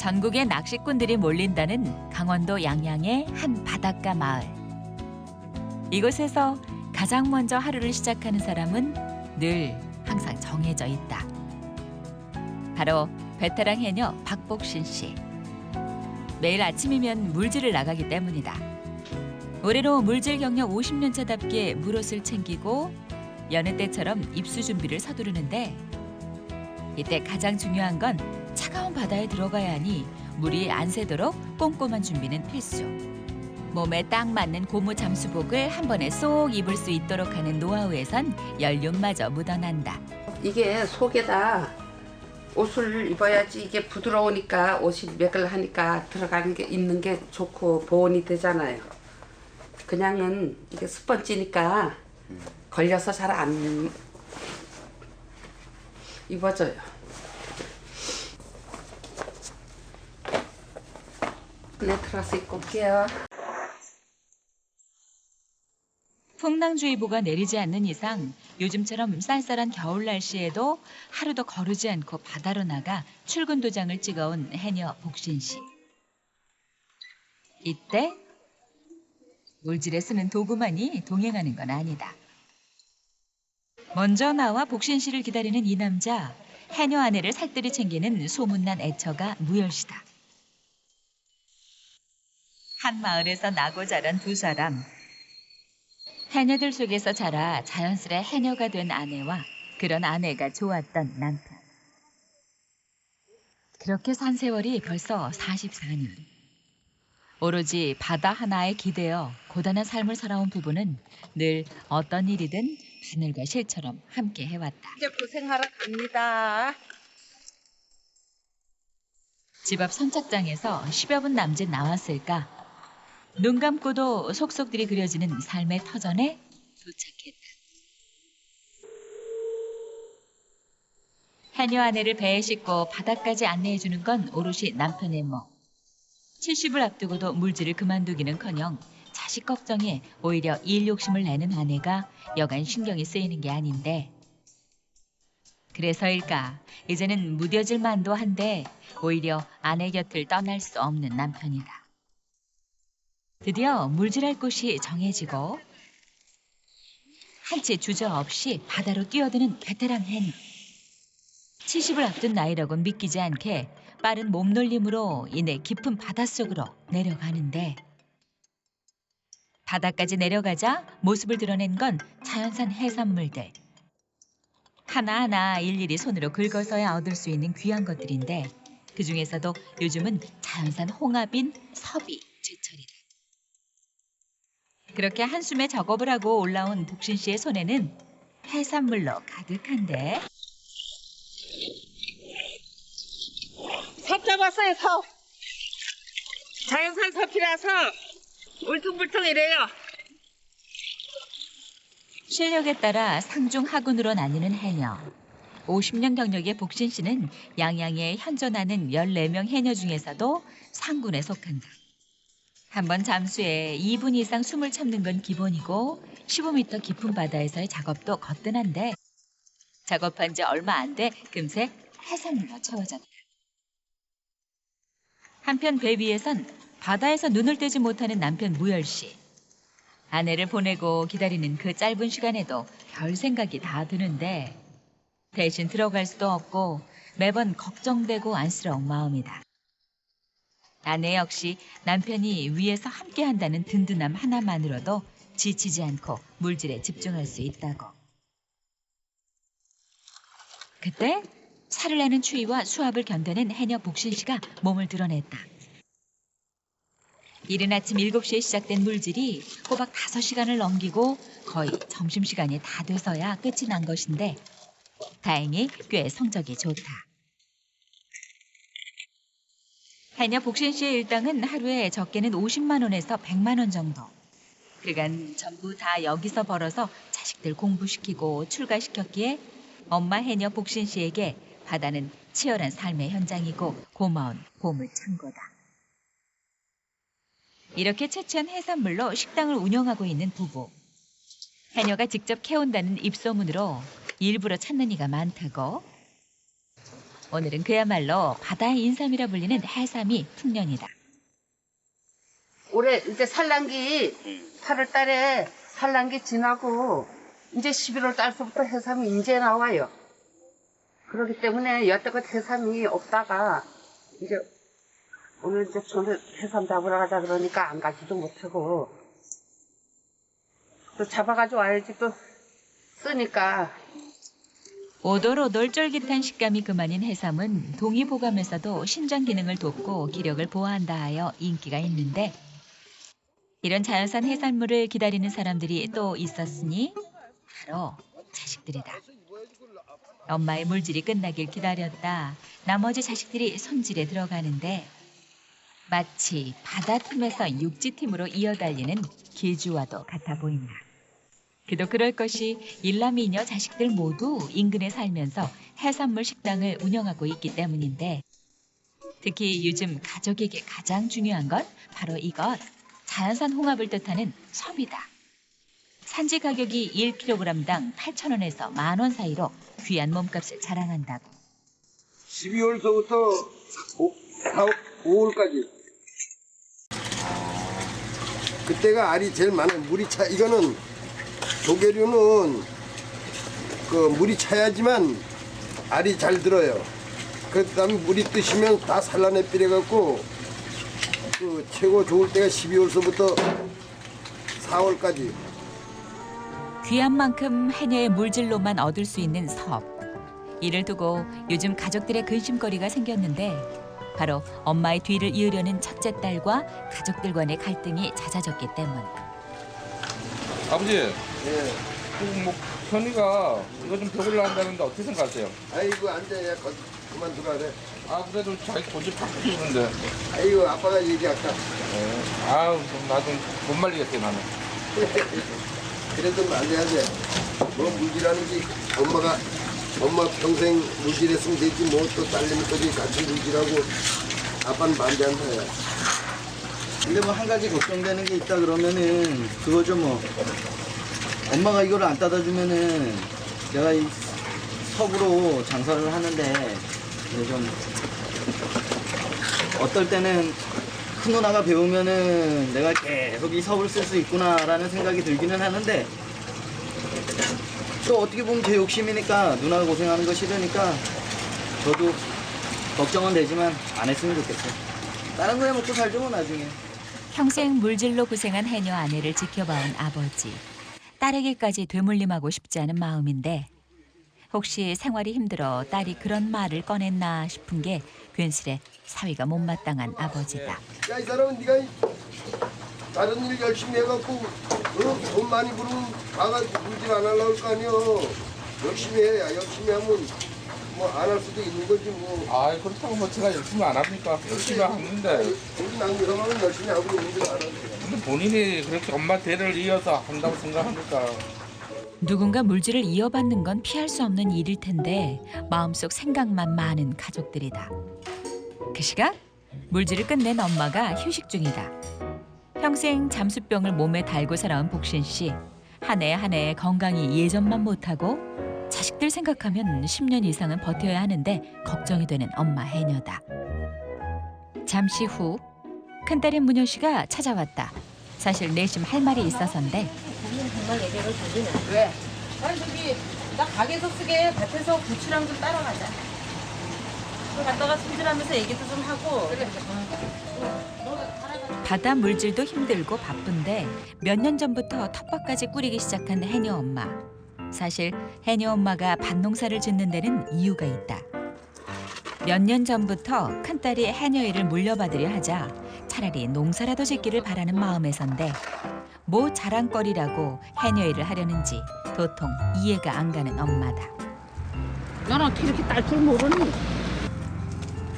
전국의 낚시꾼들이 몰린다는 강원도 양양의 한 바닷가 마을. 이곳에서 가장 먼저 하루를 시작하는 사람은 늘 항상 정해져 있다. 바로 베테랑 해녀 박복신 씨. 매일 아침이면 물질을 나가기 때문이다. 올해로 물질 경력 50년 차답게 물옷을 챙기고 여느 때처럼 입수 준비를 서두르는데 이때 가장 중요한 건 차가운 바다에 들어가야 하니 물이 안 새도록 꼼꼼한 준비는 필수. 몸에 딱 맞는 고무 잠수복을 한 번에 쏙 입을 수 있도록 하는 노하우에선 연륜마저 묻어난다. 이게 속에다 옷을 입어야지 이게 부드러우니까 옷이 매글하니까 들어가는 게 입는 게 좋고 보온이 되잖아요. 그냥은 이게 스펀지니까 걸려서 잘 안 입어져요. 네, 들어서 입고 올게요. 풍랑주의보가 내리지 않는 이상 요즘처럼 쌀쌀한 겨울 날씨에도 하루도 거르지 않고 바다로 나가 출근 도장을 찍어온 해녀 복신 씨. 이때 물질에 쓰는 도구만이 동행하는 건 아니다. 먼저 나와 복신 씨를 기다리는 이 남자, 해녀 아내를 살뜰히 챙기는 소문난 애처가 무열 씨다. 한 마을에서 나고 자란 두 사람. 해녀들 속에서 자라 자연스레 해녀가 된 아내와 그런 아내가 좋았던 남편. 그렇게 산 세월이 벌써 44년. 오로지 바다 하나에 기대어 고단한 삶을 살아온 부부는 늘 어떤 일이든 바늘과 실처럼 함께 해왔다. 이제 고생하러 갑니다. 집 앞 선착장에서 10여 분 남짓 나왔을까. 눈 감고도 속속들이 그려지는 삶의 터전에 도착했다. 해녀 아내를 배에 싣고 바다까지 안내해주는 건 오롯이 남편의 몫. 70을 앞두고도 물질을 그만두기는커녕 자식 걱정에 오히려 일 욕심을 내는 아내가 여간 신경이 쓰이는 게 아닌데. 그래서일까 이제는 무뎌질 만도 한데 오히려 아내 곁을 떠날 수 없는 남편이다. 드디어 물질할 곳이 정해지고 한 채 주저없이 바다로 뛰어드는 베테랑 해녀. 70을 앞둔 나이라곤 믿기지 않게 빠른 몸놀림으로 이내 깊은 바닷속으로 내려가는데 바다까지 내려가자 모습을 드러낸 건 자연산 해산물들. 하나하나 일일이 손으로 긁어서야 얻을 수 있는 귀한 것들인데 그중에서도 요즘은 자연산 홍합인 섭이 제철이다. 그렇게 한숨에 작업을 하고 올라온 복신 씨의 손에는 해산물로 가득한데. 섭 잡았어요, 섭. 자연산 섭이라서 울퉁불퉁이래요. 실력에 따라 상중 하군으로 나뉘는 해녀. 50년 경력의 복신 씨는 양양에 현존하는 14명 해녀 중에서도 상군에 속한다. 한 번 잠수에 2분 이상 숨을 참는 건 기본이고 15m 깊은 바다에서의 작업도 거뜬한데 작업한 지 얼마 안 돼 금세 해산물로 채워졌다. 한편 배 위에선 바다에서 눈을 떼지 못하는 남편 무열 씨. 아내를 보내고 기다리는 그 짧은 시간에도 별 생각이 다 드는데 대신 들어갈 수도 없고 매번 걱정되고 안쓰러운 마음이다. 아내 역시 남편이 위에서 함께한다는 든든함 하나만으로도 지치지 않고 물질에 집중할 수 있다고. 그때 살을 내는 추위와 수압을 견뎌낸 해녀 복신 씨가 몸을 드러냈다. 이른 아침 7시에 시작된 물질이 꼬박 5시간을 넘기고 거의 점심시간이 다 돼서야 끝이 난 것인데 다행히 꽤 성적이 좋다. 해녀 복신 씨의 일당은 하루에 적게는 50만 원에서 100만 원 정도. 그간 전부 다 여기서 벌어서 자식들 공부시키고 출가시켰기에 엄마 해녀 복신 씨에게 바다는 치열한 삶의 현장이고 고마운 보물창고다. 이렇게 채취한 해산물로 식당을 운영하고 있는 부부. 해녀가 직접 캐온다는 입소문으로 일부러 찾는 이가 많다고. 오늘은 그야말로 바다의 인삼이라 불리는 해삼이 풍년이다. 올해 이제 산란기 8월 달에 산란기 지나고 이제 11월 달서부터 해삼이 이제 나와요. 그렇기 때문에 여태껏 해삼이 없다가 이제 오늘 이제 저는 해삼 잡으러 가자 그러니까 안 가지도 못하고 또 잡아가지고 와야지 또 쓰니까. 오돌오돌 쫄깃한 식감이 그만인 해삼은 동의보감에서도 신장 기능을 돕고 기력을 보완한다 하여 인기가 있는데 이런 자연산 해산물을 기다리는 사람들이 또 있었으니 바로 자식들이다. 엄마의 물질이 끝나길 기다렸다. 나머지 자식들이 손질에 들어가는데 마치 바다 팀에서 육지 팀으로 이어달리는 기주와도 같아 보인다. 그도 그럴 것이 일남이녀 자식들 모두 인근에 살면서 해산물 식당을 운영하고 있기 때문인데 특히 요즘 가족에게 가장 중요한 건 바로 이것, 자연산 홍합을 뜻하는 섭이다. 산지 가격이 1kg당 8,000원에서 10,000원 사이로 귀한 몸값을 자랑한다고. 12월서부터 5월까지. 그때가 알이 제일 많아요. 물이 차, 이거는 조개류는 그 물이 차야지만 알이 잘 들어요. 그 다음에 물이 뜨시면 다 산란에 삐려갖고 그 최고 좋을 때가 12월서부터 4월까지. 귀한 만큼 해녀의 물질로만 얻을 수 있는 섭. 이를 두고 요즘 가족들의 근심거리가 생겼는데 바로 엄마의 뒤를 이으려는 첫째 딸과 가족들 간의 갈등이 잦아졌기 때문. 아버지, 예. 뭐 현이가 이거 좀 배우려 한다는데 어떻게 생각하세요? 아이고 앉아야 그만두라 그래. 아 그래도 자기 고집 바꾸는데. 아이고 아빠가 얘기할까. 아우 나도 못 말리겠어요 나는. 그래도 말려야지. 뭐 물질하는 게 엄마 평생 물질했으면 되지 뭐 또 딸내미까지 같이 물질하고 아빠는 반대한다. 야. 근데 뭐 한 가지 걱정되는 게 있다 그러면은 그거죠 뭐. 엄마가 이걸 안 따다 주면은 내가 이 섭으로 장사를 하는데 이제 좀 어떨 때는 큰 누나가 배우면은 내가 계속 이 섭을 쓸 수 있구나라는 생각이 들기는 하는데 또 어떻게 보면 제 욕심이니까 누나가 고생하는 거 싫으니까 저도 걱정은 되지만 안 했으면 좋겠어요. 다른 거에 먹고 살죠 뭐 나중에. 평생 물질로 고생한 해녀 아내를 지켜봐온 아버지. 딸에게까지 되물림하고 싶지 않은 마음인데 혹시 생활이 힘들어 딸이 그런 말을 꺼냈나 싶은 게 괜스레 사위가 못마땅한 아버지다. 야, 이 사람은 네가 다른 일 열심히 해갖고 돈 많이 부르면 가가지고 물질 안 하려고 할 거 아니여. 열심히 해. 야, 열심히 하면 뭐 안 할 수도 있는 거지 뭐. 아 그렇다고 뭐 제가 열심히 안 합니까? 열심히 하는데. 우리 남녀성은 열심히 하고 있는데 안 하지. 근데 본인이 그렇게 엄마 대를 이어서 한다고 생각하니까. 누군가 물질을 이어받는 건 피할 수 없는 일일 텐데 마음속 생각만 많은 가족들이다. 그 시각 물질을 끝낸 엄마가 휴식 중이다. 평생 잠수병을 몸에 달고 살아온 복신 씨. 한 해 한 해 건강이 예전만 못하고 자식들 생각하면 10년 이상은 버텨야 하는데 걱정이 되는 엄마 해녀다. 잠시 후 큰딸인 문효 씨가 찾아왔다. 사실 내심 할 말이 있어서인데 정말 얘기를 잘리네. 왜? 아니 저기 나 가게에서 쓰게 밭에서 부추랑 좀 따라가자. 그 갔다가 손질하면서 얘기도 좀 하고. 그래. 바다 물질도 힘들고 바쁜데 몇 년 전부터 텃밭까지 꾸리기 시작한 해녀 엄마. 사실 해녀 엄마가 밭농사를 짓는 데는 이유가 있다. 몇 년 전부터 큰딸이 해녀 일을 물려받으려 하자 차라리 농사라도 짓기를 바라는 마음에선데 뭐 자랑거리라고 해녀 일을 하려는지 도통 이해가 안 가는 엄마다. 넌 어떻게 이렇게 딸 줄 모르니?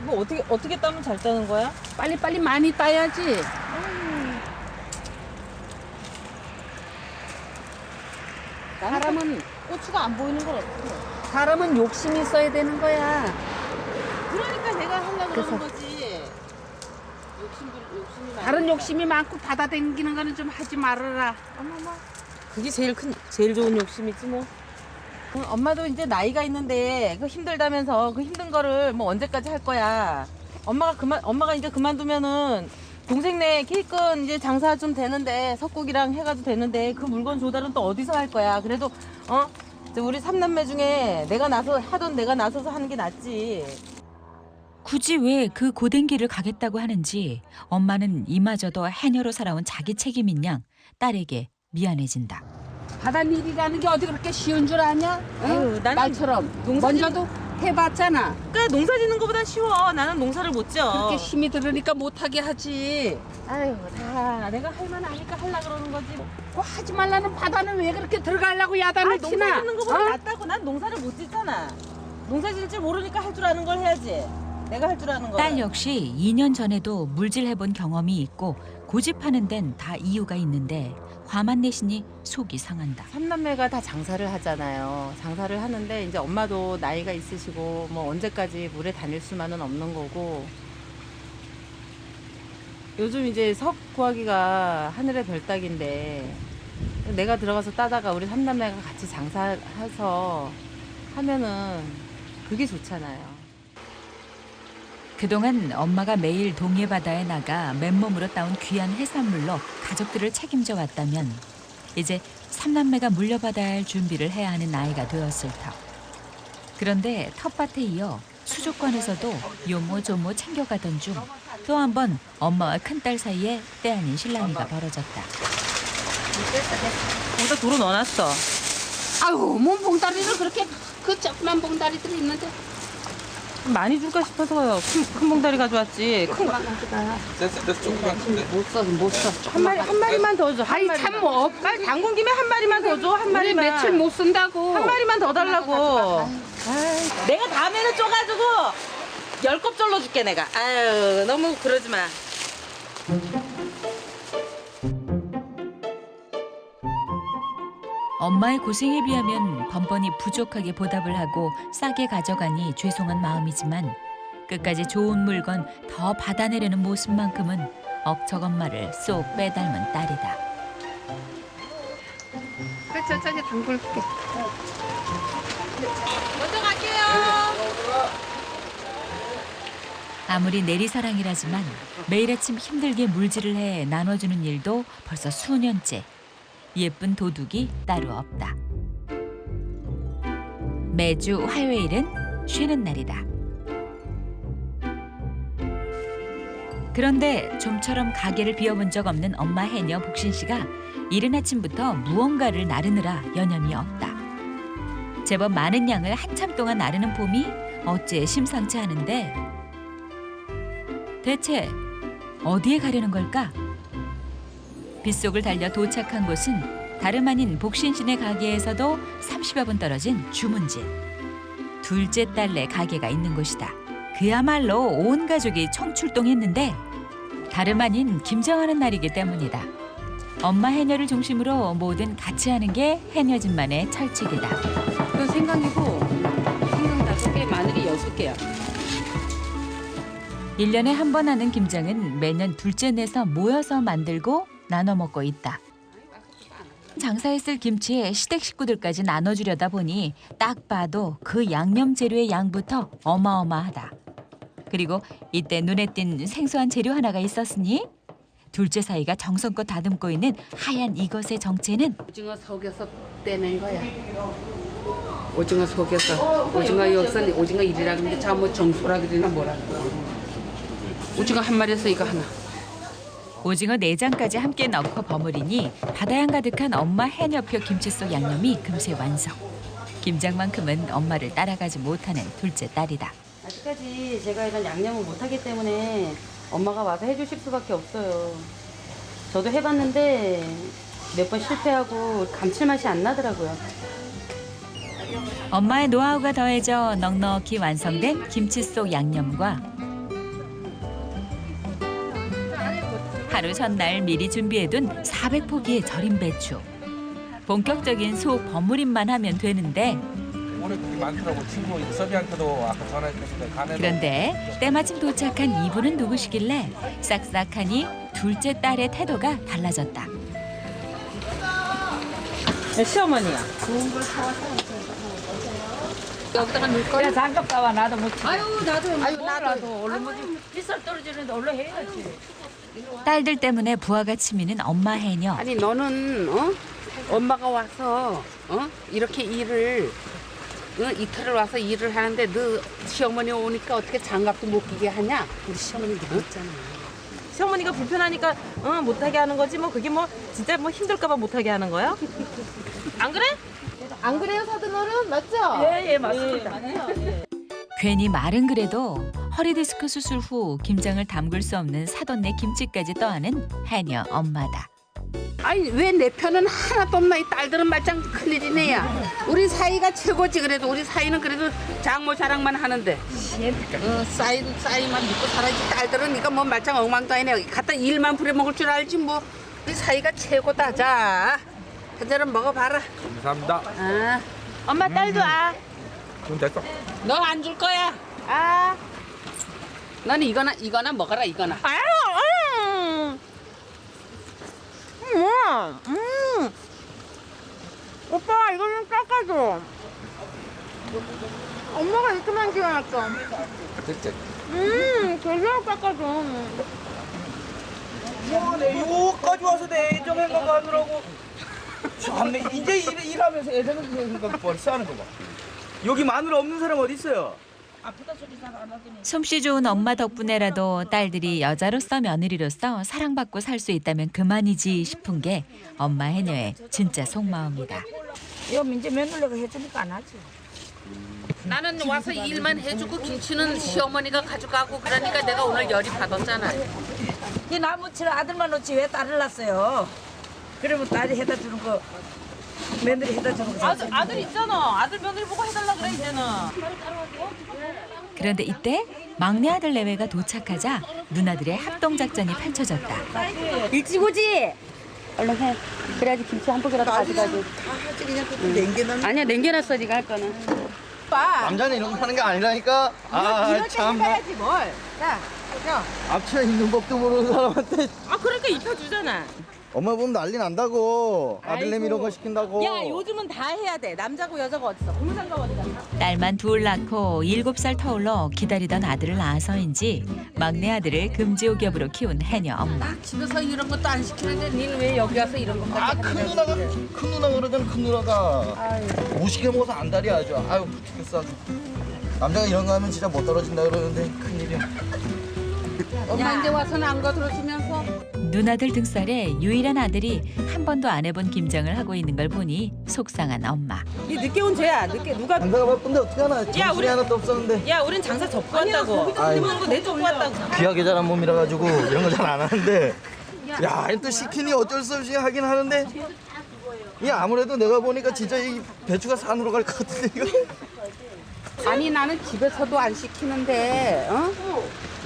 뭐 어떻게 따면 잘 따는 거야? 빨리빨리 많이 따야지. 사람은 고추가 안 보이는 걸 어떻게 해? 사람은 욕심이 있어야 되는 거야. 그러니까 내가 하려고 그래서- 그러는 거지. 욕심이 많아. 다른 욕심이 많고 바다 댕기는 거는 좀 하지 말아라. 그게 제일 좋은 욕심이지 뭐. 엄마도 이제 나이가 있는데 그 힘들다면서 그 힘든 거를 뭐 언제까지 할 거야. 엄마가 이제 그만두면은 동생네 케이크는 이제 장사 좀 되는데 석국이랑 해가도 되는데 그 물건 조달은 또 어디서 할 거야. 그래도 이제 우리 3남매 중에 내가 나서서 하는 게 낫지. 굳이 왜 그 고된 길을 가겠다고 하는지 엄마는 이마저도 해녀로 살아온 자기 책임인 양 딸에게 미안해진다. 바닷일이라는 게 어디 그렇게 쉬운 줄 아냐? 응? 아유, 나는 날처럼 먼저도 해봤잖아. 그러니까 농사 짓는 것보단 쉬워. 나는 농사를 못 지어. 그렇게 힘이 들으니까 못하게 하지. 아유, 다 내가 할 만 아니까 하려 그러는 거지. 그 하지 말라는 바다는 왜 그렇게 들어가려고 야단을 농사 치나? 짓는 것보다 낫다고. 난 농사를 못 짓잖아. 농사 짓을 줄 모르니까 할 줄 아는 걸 해야지. 내가 할 줄 아는 거. 딸 역시 2년 전에도 물질해본 경험이 있고 고집하는 데는 다 이유가 있는데 화만 내시니 속이 상한다. 3남매가 다 장사를 하잖아요. 장사를 하는데 이제 엄마도 나이가 있으시고 뭐 언제까지 물에 다닐 수만은 없는 거고. 요즘 이제 석 구하기가 하늘의 별 따기인데 내가 들어가서 따다가 우리 3남매가 같이 장사해서 하면은 그게 좋잖아요. 그동안 엄마가 매일 동해 바다에 나가 맨몸으로 따온 귀한 해산물로 가족들을 책임져 왔다면 이제 3남매가 물려받아야 할 준비를 해야 하는 나이가 되었을 터. 그런데 텃밭에 이어 수족관에서도 요모조모 챙겨가던 중 또 한 번 엄마와 큰딸 사이에 때 아닌 실랑이가 벌어졌다. 거기다 도로 넣어놨어. 아유, 뭔 봉다리를 그렇게 그 조그만 봉다리들이 있는데. 많이 줄까 싶어서요. 큰 봉다리 가져왔지. 됐어 조금만 큰데. 못 써. 한 마리만 더 줘. 아이 참 뭐. 빨리 담근 김에 한 마리만 더 줘. 한 우리 마리만. 며칠 못 쓴다고. 한 마리만 더 달라고. 아이, 내가 다음에는 쪼가지고 10컵 절로 줄게 내가. 아유 너무 그러지 마. 엄마의 고생에 비하면 번번이 부족하게 보답을 하고 싸게 가져가니 죄송한 마음이지만 끝까지 좋은 물건 더 받아내려는 모습만큼은 억척 엄마를 쏙 빼닮은 딸이다. 그래, 천천히 담글게. 먼저 갈게요. 아무리 내리사랑이라지만 매일 아침 힘들게 물질을 해 나눠주는 일도 벌써 수년째. 예쁜 도둑이 따로 없다. 매주 화요일은 쉬는 날이다. 그런데 좀처럼 가게를 비워본 적 없는 엄마 해녀 복신 씨가 이른 아침부터 무언가를 나르느라 여념이 없다. 제법 많은 양을 한참 동안 나르는 폼이 어째 심상치 않은데 대체 어디에 가려는 걸까? 빗속을 달려 도착한 곳은 다름 아닌 복신씨네 가게에서도 30여 분 떨어진 주문진. 둘째 딸네 가게가 있는 곳이다. 그야말로 온 가족이 총출동했는데 다름 아닌 김장하는 날이기 때문이다. 엄마 해녀를 중심으로 뭐든 같이 하는 게 해녀진만의 철칙이다. 그 생강이고 생강 5개, 마늘이 6개야. 1년에 한 번 하는 김장은 매년 둘째 내서 모여서 만들고 나눠 먹고 있다. 장사에 쓸 김치에 시댁 식구들까지 나눠주려다 보니 딱 봐도 그 양념 재료의 양부터 어마어마하다. 그리고 이때 눈에 띈 생소한 재료 하나가 있었으니 둘째 사이가 정성껏 다듬고 있는 하얀 이것의 정체는 오징어 속에서 떼낸 거야. 오징어 속에서. 오징어 여기서 오징어 1이라 그러는데 잘못 정수라 그러나 뭐라 그러나. 오징어 한 마리에서 이거 하나. 오징어 내장까지 함께 넣고 버무리니 바다향 가득한 엄마 해녀표 김치 속 양념이 금세 완성. 김장만큼은 엄마를 따라가지 못하는 둘째 딸이다. 아직까지 제가 이런 양념을 못하기 때문에 엄마가 와서 해주실 수밖에 없어요. 저도 해봤는데 몇 번 실패하고 감칠맛이 안 나더라고요. 엄마의 노하우가 더해져 넉넉히 완성된 김치 속 양념과 하루 전날 미리 준비해둔 400포기의 절임 배추. 본격적인 속 버무림만 하면 되는데 오늘 그렇게 많더라고. 친구 서비한테도 아까 전화했는데 가네. 그런데 때마침 도착한 이분은 누구시길래 싹싹하니 둘째 딸의 태도가 달라졌다. 네, 시어머니야. 좋은 걸 사와서 여기다가 넣을 거야. 장갑 사와 나도 못 치. 아유 나도. 얼른 뭐지 빗살 떨어지는데 얼른 해야지. 딸들 때문에 부하가 치미는 엄마 해녀. 아니 너는 엄마가 와서 이렇게 일을 이틀을 와서 일을 하는데 너 시어머니 오니까 어떻게 장갑도 못 끼게 하냐? 우리 시어머니 그랬잖아. 시어머니가 불편하니까 못하게 하는 거지 뭐 그게 뭐 진짜 뭐 힘들까봐 못하게 하는 거야? 안 그래? 안 그래요 사돈어른 맞죠? 예예 맞습니다. 괜히 말은 그래도 허리 디스크 수술 후 김장을 담글 수 없는 사돈네 김치까지 떠안은 해녀 엄마다. 아니 왜 내 편은 하나도 없나? 이 딸들은 말짱 큰일이네야. 우리 사이가 최고지. 그래도 우리 사이는 그래도 장모 자랑만 하는데 싸이만 믿고 살아야지. 딸들은 이거 뭐 말짱 엉망다이네. 갖다 일만 부려먹을 줄 알지 뭐. 우리 사이가 최고다. 자 그대로 먹어봐라. 감사합니다. 아, 엄마 딸도 그럼 됐어. 너 안 줄 거야. 아. 너는 이거나 먹어라. 이거나. 아유. 오빠 이거 좀 깎아줘. 엄마가 이렇게만 키워놨어. 됐지. 되게 깎아줘. 뭐네 여기까지 와서 내 애정의 거 가느라고 참네 이제 일하면서 애정의 생각 벌써 하는 거 봐. 여기 마누라 없는 사람 어디 있어요? 솜씨 좋은 엄마 덕분에라도 딸들이 여자로서 며느리로서 사랑받고 살 수 있다면 그만이지 싶은 게 엄마 해녀의 진짜 속마음이다. 이거 이제 며느리가 해주니까 안 하지. 나는 와서 일만 해주고 김치는 시어머니가 가져가고 그러니까 내가 오늘 열이 받았잖아. 이 나무치를 아들만 놓지 왜 딸을 낳았어요? 그러면 딸이 해다 주는 거 며느리 해다 주는 거. 아들 있잖아. 아들 며느리 보고 해달라 그래 이제는. 그런데 이때 막내 아들 내외가 도착하자 누나들의 합동작전이 펼쳐졌다. 일찍 오지? 얼른 해. 그래야지 김치 한 포기라도 가져가지. 다 하지 그냥 그것도 냉겨놓는 아니야 남겨놨어 네가 할 거는. 남자는 이런 거 하는 게 아니라니까. 아 참나. 해야지 뭘. 자, 야. 앞치마 입는 법도 모르는 사람한테 그러니까 입혀주잖아. 엄마 보면 난리 난다고. 아들내미 아이고. 이런 거 시킨다고. 야 요즘은 다 해야 돼. 남자고 여자고 어딨어. 공무상가 어디 갔나? 딸만 둘 낳고 7살 터울러 기다리던 아들을 낳아서인지 막내 아들을 금지옥엽으로 키운 해녀 엄마. 집에서 이런 것도 안 시키는데 니는 왜 여기 와서 이런 것까지 큰 누나가 그러잖아 큰 누나가. 못 시켜 먹어서 안달이 아주. 아유 죽겠어 아주. 남자가 이런 거 하면 진짜 못 떨어진다 그러는데 큰일이야. 엄마 이제 와서는 안 거들어주면서 누나들 등살에 유일한 아들이 한 번도 안 해본 김장을 하고 있는 걸 보니 속상한 엄마. 이 늦게 온 죄야. 늦게 누가? 장사가 바쁜데 어떡하나. 정신이 우리- 하나도 없었는데. 야 우린 장사 접고 왔다고. 아이고. 이거 내쫓고 왔다고. 귀하게 자란 몸이라 가지고 이런 거 잘 안 하는데. 야, 또 시키니 어쩔 수 없이 하긴 하는데. 이 아무래도 내가 보니까 진짜 이 배추가 산으로 갈 것 같은데 이거. 아니 나는 집에서도 안 시키는데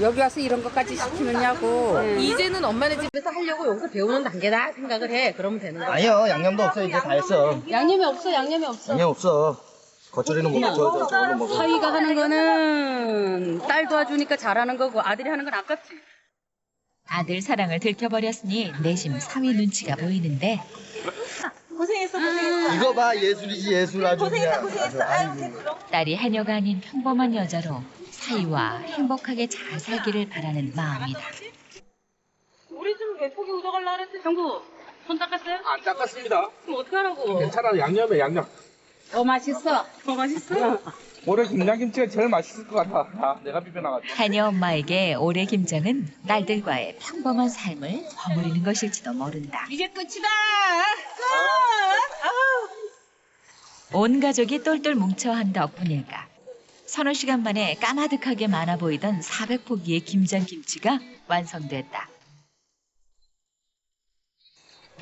여기 와서 이런 것까지 시키느냐고. 이제는 엄마네 집에서 하려고 여기서 배우는 단계다 생각을 해. 그러면 되는 거야. 아니요, 양념도 없어 이제 다 했어. 양념이 없어 양념이 없어. 양념 없어. 겉절이는 먹고 저거는 먹어. 사위가 하는 거는 딸 도와주니까 잘하는 거고 아들이 하는 건 아깝지. 아들 사랑을 들켜버렸으니 내심 사위 눈치가 보이는데 고생했어. 이거 봐 예술이지 예술 아주 그냥. 딸이 해녀가 아닌 평범한 여자로 사위와 행복하게 잘 살기를 바라는 마음이다. 우리 좀 예쁘게 ud어갈라 그랬는데 형부 손 닦았어요? 안 닦았습니다. 그럼 어떡하라고? 괜찮아 양념에 양념. 맛있어. 더 맛있어? 올해 김장김치가 제일 맛있을 것 같아. 다 내가 비벼놔가지고. 해녀 엄마에게 올해 김장은 딸들과의 평범한 삶을 버무리는 것일지도 모른다. 이제 끝이다. 온 가족이 똘똘 뭉쳐한 덕분일까. 서너 시간 만에 까마득하게 많아 보이던 400포기의 김장김치가 완성됐다.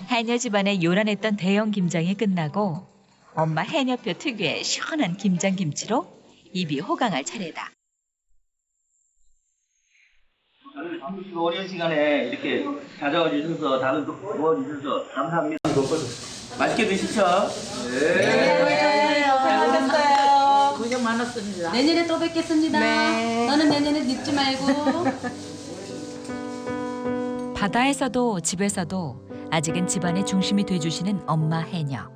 해녀 집안에 요란했던 대형 김장이 끝나고 엄마 해녀표 특유의 시원한 김장김치로 입이 호강할 차례다. 어려운 시간에 이렇게 찾아와 주셔서 다른 도와주셔서 감사합니다. 맛있게 드시죠. 고생하셨어요. 고생 많았습니다. 내년에 또 뵙겠습니다. 너는 내년에 늙지 말고. 바다에서도 집에서도 아직은 집안의 중심이 돼주시는 엄마 해녀.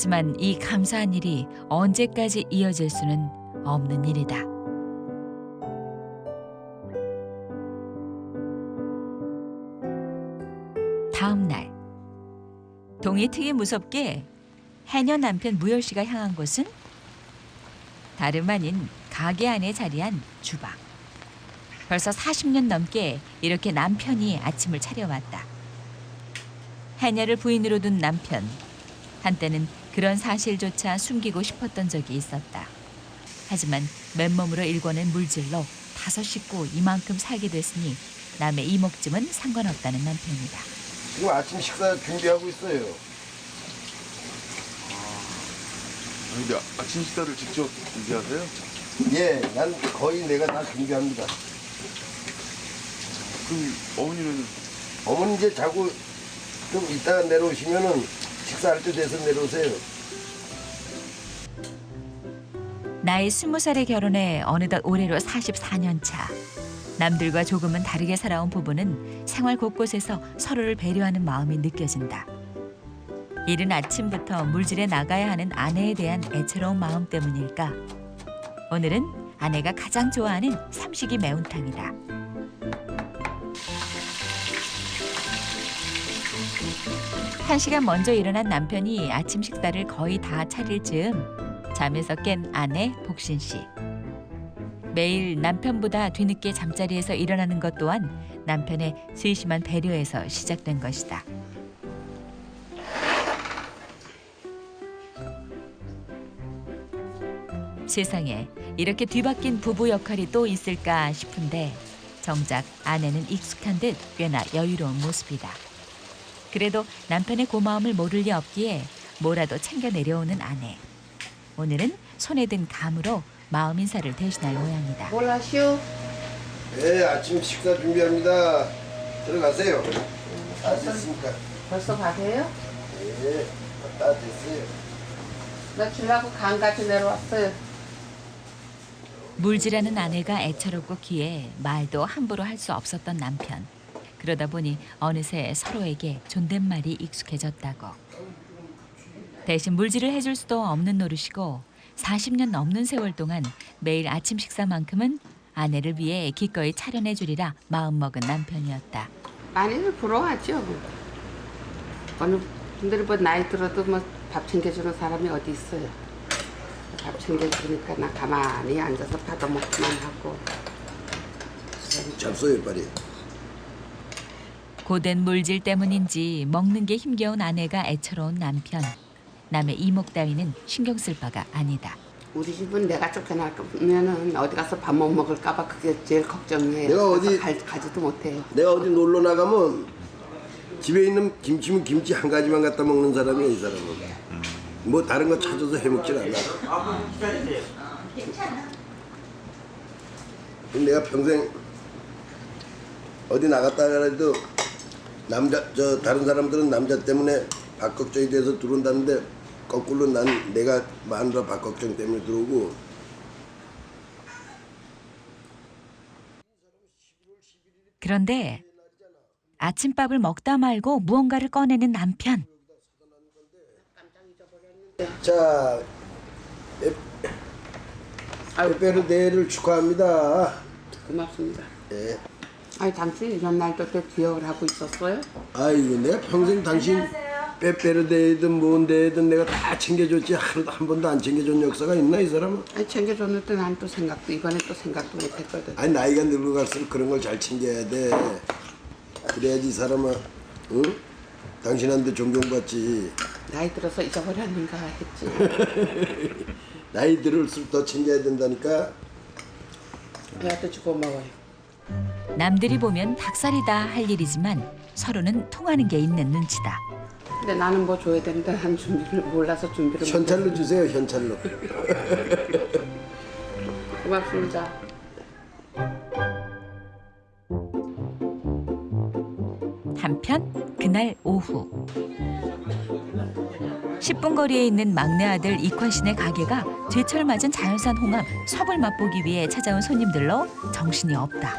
하지만 이 감사한 일이 언제까지 이어질 수는 없는 일이다. 다음 날 동이 트기 무섭게 해녀 남편 무열 씨가 향한 곳은 다름 아닌 가게 안에 자리한 주방. 벌써 40년 넘게 이렇게 남편이 아침을 차려왔다. 해녀를 부인으로 둔 남편. 한때는 그런 사실조차 숨기고 싶었던 적이 있었다. 하지만 맨몸으로 일궈낸 물질로 5 식구 이만큼 살게 됐으니 남의 이목쯤은 상관없다는 남편이다. 지금 아침 식사 준비하고 있어요. 근데 아침 식사를 직접 준비하세요? 예, 난 거의 내가 다 준비합니다. 그럼 어머니는 어머니 이제 자고 좀 이따가 내려오시면은 식사할 때 돼서 내려오세요. 나이 20살에 결혼해 어느덧 올해로 44년 차. 남들과 조금은 다르게 살아온 부부는 생활 곳곳에서 서로를 배려하는 마음이 느껴진다. 이른 아침부터 물질에 나가야 하는 아내에 대한 애처로운 마음 때문일까? 오늘은 아내가 가장 좋아하는 삼식이 매운탕이다. 한 시간 먼저 일어난 남편이 아침 식사를 거의 다 차릴 즈음 잠에서 깬 아내 복신 씨. 매일 남편보다 뒤늦게 잠자리에서 일어나는 것 또한 남편의 세심한 배려에서 시작된 것이다. 세상에 이렇게 뒤바뀐 부부 역할이 또 있을까 싶은데 정작 아내는 익숙한 듯 꽤나 여유로운 모습이다. 그래도 남편의 고마움을 모를 리 없기에 뭐라도 챙겨 내려오는 아내. 오늘은 손에 든 감으로 마음 인사를 대신할 모양이다. 뭘 하시오? 네, 아침 식사 준비합니다. 들어가세요. 다 됐습니까? 벌써 가세요? 네, 다 됐어요. 나 주려고 강까지 내려왔어요. 물질하는 아내가 애처롭기에 말도 함부로 할 수 없었던 남편. 그러다 보니 어느새 서로에게 존댓말이 익숙해졌다고. 대신 물질을 해줄 수도 없는 노릇이고 40년 넘는 세월 동안 매일 아침 식사만큼은 아내를 위해 기꺼이 차려내 주리라 마음먹은 남편이었다. 많이들 부러워하죠. 어느 분들이 뭐 나이 들어도 뭐 밥 챙겨주는 사람이 어디 있어요. 밥 챙겨주니까 나 가만히 앉아서 받아먹기만 하고. 잡숴요, 빨리. 고된 물질 때문인지 먹는 게 힘겨운 아내가 애처로운 남편. 남의 이목 따위는 신경 쓸 바가 아니다. 우리 집은 내가 쫓겨나면은 어디 가서 밥 못 먹을까 봐 그게 제일 걱정이에요. 내가 어디- 가지도 못해요. 내가 어디 놀러 나가면 집에 있는 김치면 김치 한 가지만 갖다 먹는 사람이야, 이 사람은. 뭐 다른 거 찾아서 해먹질 않아. 내가 평생 어디 나갔다 그래도 다른 사람들은 남자 때문에 밥 걱정이 돼서 들어온다는데 거꾸로 난 내가 마누라 밥 걱정 때문에 들어오고. 그런데 아침밥을 먹다 말고 무언가를 꺼내는 남편. 자, 에페르데를 축하합니다. 고맙습니다. 예. 아니 당신 이런 날도 또 기억을 하고 있었어요? 아이고 내가 평생 당신 빼빼르데이든 뭔데든 내가 다 챙겨줬지 하루도 한 번도 안 챙겨준 역사가 있나 이 사람은? 아니 챙겨줬는데 난 또 생각도 이번에 또 생각도 못했거든. 아니 나이가 늙어갈수록 그런 걸 잘 챙겨야 돼. 그래야지 이 사람아, 응? 당신한테 존경받지. 나이 들어서 잊어버렸는가 했지. 나이 들을수록 더 챙겨야 된다니까. 애한테 주고 고마워요. 남들이 보면 닭살이다 할 일이지만 서로는 통하는 게 있는 눈치다. 근데 나는 뭐 줘야 되는데 한 준비를 몰라서 준비를 현찰로 주세요, 현찰로. 고맙습니다. 한편 그날 오후 10분 거리에 있는 막내 아들 이권 씨네 가게가 제철 맞은 자연산 홍합 섭을 맛보기 위해 찾아온 손님들로 정신이 없다.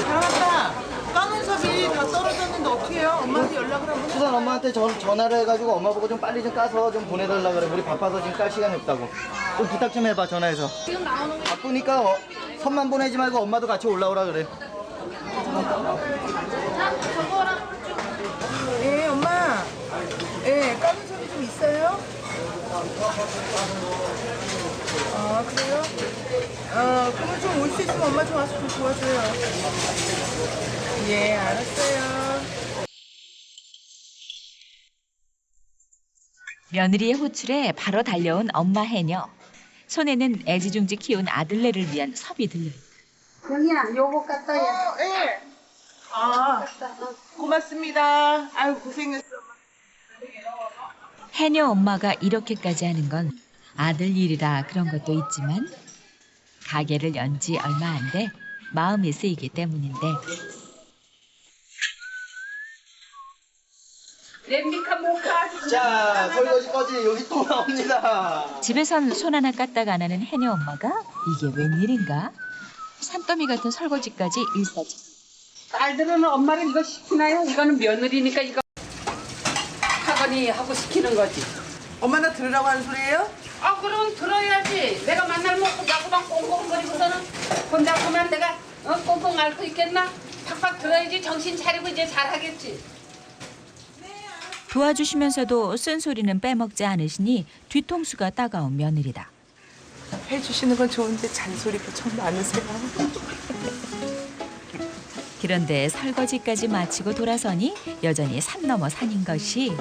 다 왔다. 까만 섭이 다 떨어졌는데 근데 어떻게 해요? 엄마한테 연락을 하면 수산 엄마한테 전화를 해가지고 엄마 보고 좀 빨리 좀 까서 좀 보내달라 그래. 우리 바빠서 지금 깔 시간이 없다고. 좀 부탁 좀 해봐, 전화해서. 지금 나오는 거 바쁘니까 선만 보내지 말고 엄마도 같이 올라오라 그래. 예, 엄마. 예, 까는 소리 좀 있어요? 아, 그래요? 그러면 좀 올 수 있으면 엄마 좀 와서 좀 도와줘요. 예, 알았어요. 며느리의 호출에 바로 달려온 엄마 해녀. 손에는 애지중지 키운 아들네를 위한 섭이 들려. 영희야, 요거 갖다 해. 예. 아, 고맙습니다. 아유, 고생했어. 해녀 엄마가 이렇게까지 하는 건 아들 일이라 그런 것도 있지만 가게를 연 지 얼마 안 돼 마음이 쓰이기 때문인데 자, 설거지까지 여기 또 나옵니다. 집에선 손 하나 까딱 안 하는 해녀 엄마가 이게 웬일인가? 산더미 같은 설거지까지 일사천. 딸들은 엄마를 이거 시키나요? 이거는 며느리니까 이거 하거니 하고 시키는 거지. 엄마 나 들으라고 하는 소리예요? 아, 그럼 들어야지. 내가 만날 먹고 자꾸만 꽁꽁거리고서는 혼자 그만 내가 꽁꽁 앓고 있겠나? 팍팍 들어야지 정신 차리고 이제 잘하겠지. 도와주시면서도 쓴소리는 빼먹지 않으시니 뒤통수가 따가운 며느리다. 해주시는 건 좋은데 잔소리가 좀 많으세요. 그런데 설거지까지 마치고 돌아서니 여전히 산 넘어 산인 것이.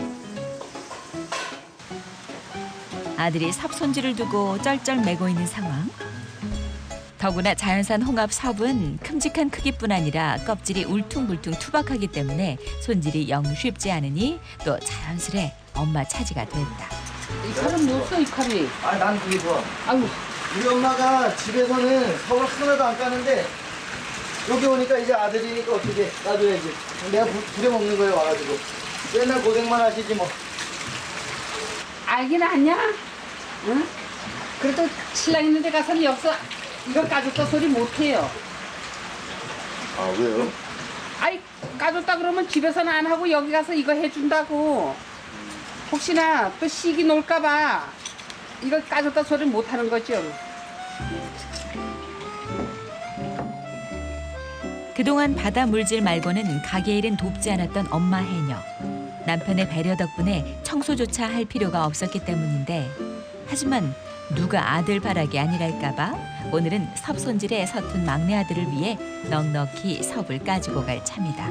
아들이 섭손질을 두고 쩔쩔 매고 있는 상황. 더구나 자연산 홍합 섭은 큼직한 크기뿐 아니라 껍질이 울퉁불퉁 투박하기 때문에 손질이 영 쉽지 않으니 또 자연스레 엄마 차지가 됐다. 이 칼은 못 써, 이 칼이. 아, 난 그게 좋아. 아유, 우리 엄마가 집에서는 섭을 하나도 안 까는데 여기 오니까 이제 아들이니까 어떻게 까줘야지. 내가 부려먹는 거예요, 와가지고. 맨날 고생만 하시지 뭐. 알긴 아냐? 응? 그래도 신랑 있는 데 가서는 여기서 이거 까줬다 소리 못해요. 아, 왜요? 아이, 까줬다 그러면 집에서는 안 하고 여기 가서 이거 해준다고. 혹시나 또 시기 놀까봐 이거 까줬다 소리 못하는 거죠. 그동안 바다 물질 말고는 가게 일은 돕지 않았던 엄마 해녀. 남편의 배려 덕분에 청소조차 할 필요가 없었기 때문인데 하지만 누가 아들 바라기 아니랄까 봐 오늘은 섭 손질에 서툰 막내 아들을 위해 넉넉히 섭을 까주고 갈 참이다.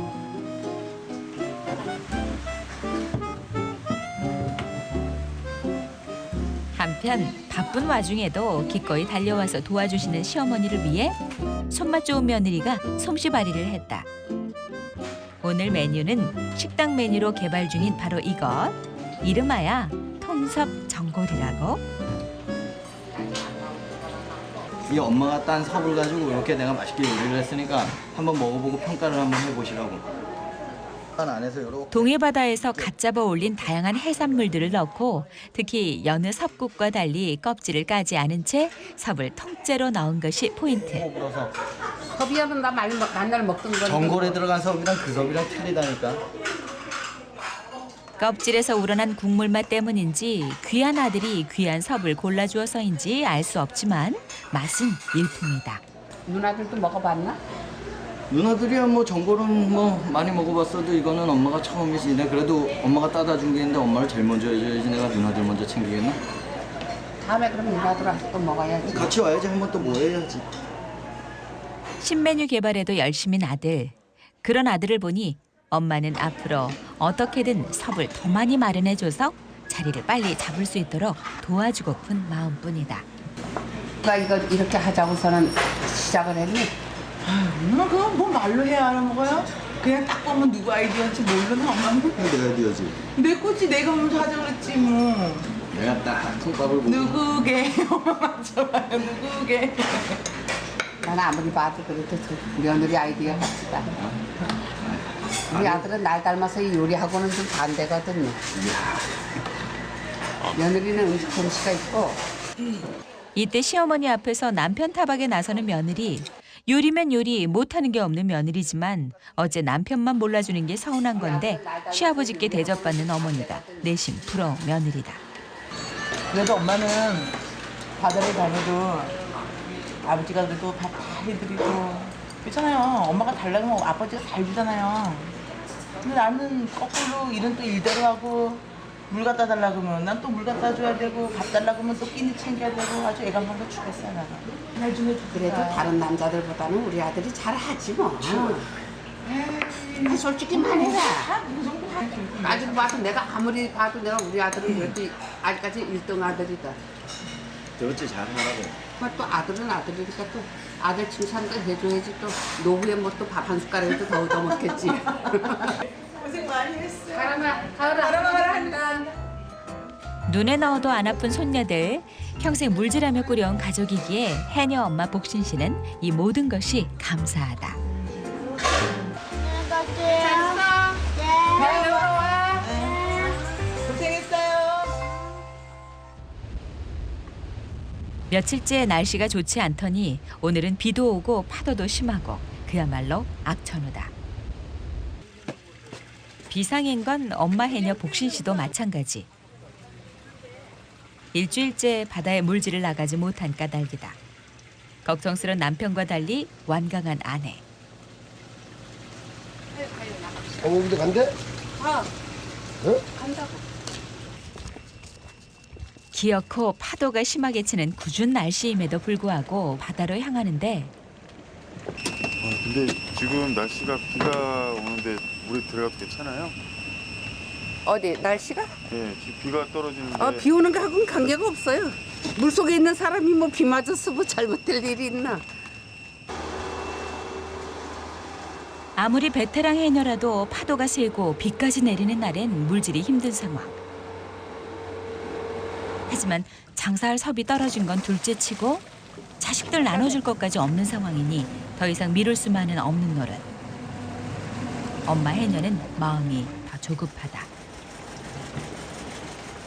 한편 바쁜 와중에도 기꺼이 달려와서 도와주시는 시어머니를 위해 손맛 좋은 며느리가 솜씨발이를 했다. 오늘 메뉴는 식당 메뉴로 개발 중인 바로 이것. 이름하야 통섭 전골이라고. 이 엄마가 딴 섭을 가지고 이렇게 내가 맛있게 요리를 했으니까 한번 먹어보고 평가를 한번 해보시라고. 안에서 이렇게 동해바다에서 갓 잡아 올린 다양한 해산물들을 넣고 특히 여느 섭국과 달리 껍질을 까지 않은 채 섭을 통째로 넣은 것이 포인트. 물어서 섭이야는 나 맨날 먹던 건데. 전골에 들어간 섭이랑 그 섭이랑 틀리다니까. 껍질에서 우러난 국물 맛 때문인지 귀한 아들이 귀한 섭을 골라주어서인지 알 수 없지만 맛은 일품이다. 누나들도 먹어봤나? 누나들이야 뭐 전골은 뭐 많이 먹어봤어도 이거는 엄마가 처음이지. 내가 그래도 엄마가 따다 준 게 있는데 엄마를 제일 먼저 해줘야지. 내가 누나들 먼저 챙기겠나? 다음에 그럼 누나들한테 또 먹어야지. 같이 와야지. 한번 또 뭐 해야지. 신메뉴 개발에도 열심인 아들. 그런 아들을 보니 엄마는 앞으로 어떻게든 섭을 더 많이 마련해줘서 자리를 빨리 잡을 수 있도록 도와주고픈 마음뿐이다. 누가 이거 이렇게 하자고서는 시작을 했니? 엄마 그건 뭐 말로 해야 알아먹어요? 그냥 딱 보면 누구 아이디어인지 모르는 엄마는. 내 아이디어지. 내 거지 내가 먼저 하자 그랬지 뭐. 내가 딱 통밥을 보고 누구게 엄마 맞춰봐요 누구게. 나는 아무리 봐도 그래도 며느리 아이디어 같다. 우리 아들은 날 닮아서 이 요리하고는 좀 반대거든요. 며느리는 음식 솜씨가 있고 이때 시어머니 앞에서 남편 타박에 나서는 며느리. 요리면 요리 못하는 게 없는 며느리지만 어째 남편만 몰라주는 게 서운한 건데 시아버지께 대접받는 어머니가 내심 부러운 며느리다. 그래도 엄마는 바다를 다녀도 아버지가 그래도 밥 다 해드리고 그렇잖아요. 엄마가 달라고 하면 아버지가 잘 주잖아요. 근데 나는 거꾸로 일은 또 일대로 하고 물 갖다 달라고 하면 난 또 물 갖다 줘야 되고 밥 달라고 하면 또 끼니 챙겨야 되고 아주 애간방도 죽겠어요 나는. 잘 좀 해주니까. 그래도 다른 남자들보다는 우리 아들이 잘하지 뭐. 솔직히 말해라. 아직 봐도 내가 아무리 봐도 내가 우리 아들은 그래도 아직까지 1등 아들이다. 어째 잘하라고. 또 아들은 아들이니까 또 아들 칭찬도 해줘야지 또 노후에 뭐 또 밥 한 숟가락도 더 얻어먹겠지. 고생 많이 했어. 가을아 한다. 눈에 넣어도 안 아픈 손녀들, 평생 물질하며 꾸려온 가족이기에 해녀 엄마 복신 씨는 이 모든 것이 감사하다. 고생했어요. 며칠째 날씨가 좋지 않더니 오늘은 비도 오고 파도도 심하고 그야말로 악천후다. 비상인 건 엄마 해녀 복신 씨도 마찬가지. 일주일째 바다에 물질을 나가지 못한 까닭이다. 걱정스런 남편과 달리 완강한 아내. 어머니도 간대? 기어코 파도가 심하게 치는 궂은 날씨임에도 불구하고 바다로 향하는데 근데 지금 날씨가 비가 오는데 물에 들어가도 괜찮아요? 어디 날씨가? 네, 지금 비가 떨어지는데 비 오는 거하고는 관계가 없어요. 물 속에 있는 사람이 뭐 비 맞았어 뭐 잘못될 일이 있나? 아무리 베테랑 해녀라도 파도가 세고 비까지 내리는 날엔 물질이 힘든 상황. 하지만 장사할 섭이 떨어진 건 둘째치고 자식들 나눠줄 것까지 없는 상황이니 더 이상 미룰 수만은 없는 노릇. 엄마 해녀는 마음이 더 조급하다.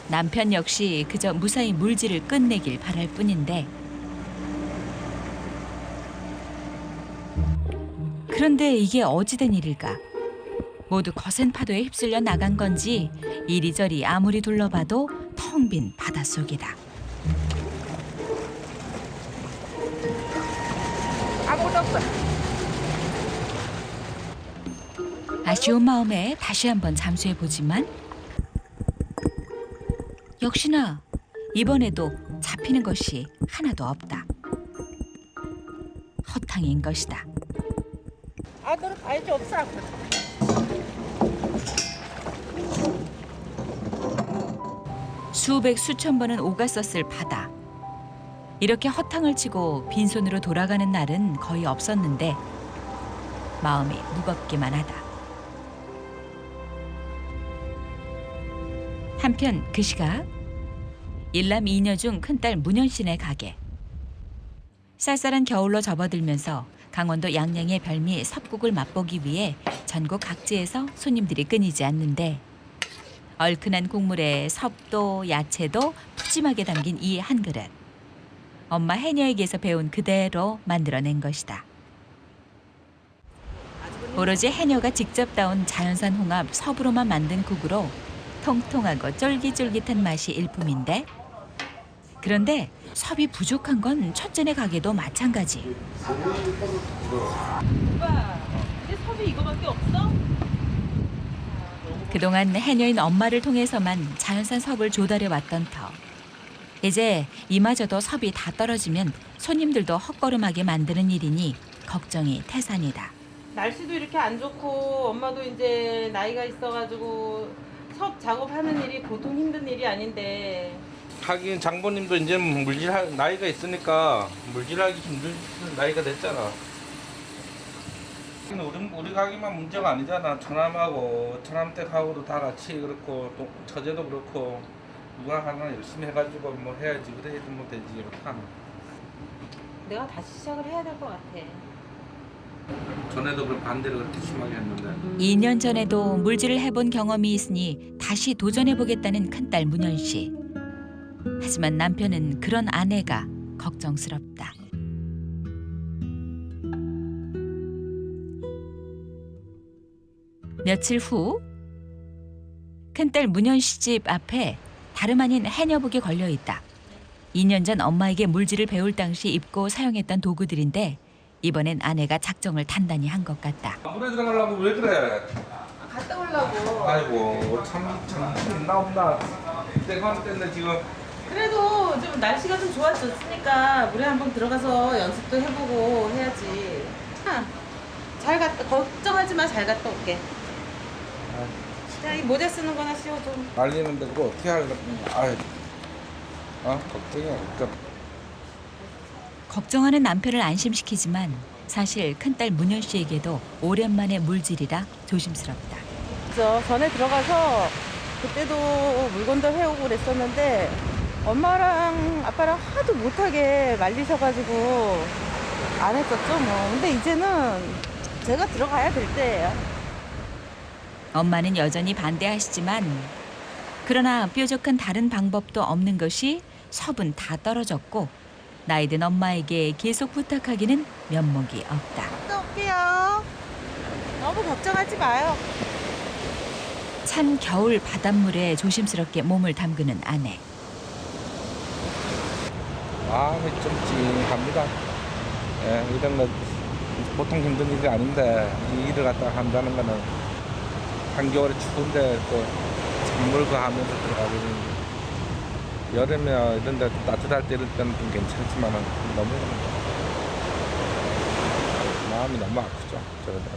남편 역시 그저 무사히 물질을 끝내길 바랄 뿐인데 그런데 이게 어찌된 일일까? 모두 거센 파도에 휩쓸려 나간 건지 이리저리 아무리 둘러봐도 텅 빈 바닷속이다. 아무것도 없어. 아쉬운 마음에 다시 한번 잠수해보지만 역시나 이번에도 잡히는 것이 하나도 없다. 허탕인 것이다. 너는 가야지 없어. 수백 수천 번은 오갔었을 바다. 이렇게 허탕을 치고 빈손으로 돌아가는 날은 거의 없었는데 마음이 무겁기만 하다. 한편 그 시각 일남 이녀 중 큰딸 문현 씨네 가게. 쌀쌀한 겨울로 접어들면서 강원도 양양의 별미 섭국을 맛보기 위해 전국 각지에서 손님들이 끊이지 않는데 얼큰한 국물에 섭도 야채도 푸짐하게 담긴 이 한 그릇. 엄마 해녀에게서 배운 그대로 만들어낸 것이다. 오로지 해녀가 직접 따온 자연산 홍합 섭으로만 만든 국으로 통통하고 쫄깃쫄깃한 맛이 일품인데 그런데 섭이 부족한 건 첫째네 가게도 마찬가지. 오빠, 이제 섭이 이거밖에 없어? 그동안 해녀인 엄마를 통해서만 자연산 섭을 조달해왔던 터. 이제 이마저도 섭이 다 떨어지면 손님들도 헛걸음하게 만드는 일이니 걱정이 태산이다. 날씨도 이렇게 안 좋고 엄마도 이제 나이가 있어가지고 섭 작업하는 일이 보통 힘든 일이 아닌데 하긴 장모님도 이제 물질할 나이가 있으니까 물질하기 힘든 나이가 됐잖아. 우리 가게만 문제가 아니잖아. 처남하고 처남댁하고도 다 같이 그렇고 또 처제도 그렇고 누가 하나 열심히 해가지고 뭐 해야지 그래야지 뭐 되지 이렇게 하면. 내가 다시 시작을 해야 될 것 같아. 전에도 그 반대를 그렇게 심하게 했는데 2년 전에도 물질을 해본 경험이 있으니 다시 도전해보겠다는 큰딸 문현 씨. 하지만 남편은 그런 아내가 걱정스럽다. 며칠 후 큰딸 문현 씨 집 앞에 다름 아닌 해녀복이 걸려 있다. 2년 전 엄마에게 물질을 배울 당시 입고 사용했던 도구들인데 이번엔 아내가 작정을 단단히 한 것 같다. 물에 들어가려고 왜 그래? 갔다 오려고. 아이고 참 있나 없나. 내가 때문에 지금 그래도 좀 날씨가 좀 좋아졌으니까 물에 한번 들어가서 연습도 해보고 해야지. 잘 갔다, 걱정하지 마. 잘 갔다 올게. 자, 이 모자 쓰는 거나 씌워줘. 말리는데 그거 어떻게 하려고? 아이, 걱정이야 걱정. 걱정하는 남편을 안심시키지만 사실 큰딸 문현 씨에게도 오랜만에 물질이라 조심스럽다. 그래서 전에 들어가서 그때도 물건도 해오고 그랬었는데 엄마랑 아빠랑 하도 못하게 말리셔가지고 안 했었죠 뭐. 근데 이제는 제가 들어가야 될 때예요. 엄마는 여전히 반대하시지만 그러나 뾰족한 다른 방법도 없는 것이 섭은 다 떨어졌고 나이 든 엄마에게 계속 부탁하기는 면목이 없다. 갔다 올게요. 너무 걱정하지 마요. 찬 겨울 바닷물에 조심스럽게 몸을 담그는 아내. 마음이 좀 찡합니다. 예, 이런 거 보통 힘든 일이 아닌데 이 일을 갖다가 한다는 거는 한겨울에 추운데 또 찬물 그 하면서 들어가거든요. 여름에 이런 데 따뜻할 때 이럴 때는 좀 괜찮지만 너무 마음이 너무 아프죠. 저러다.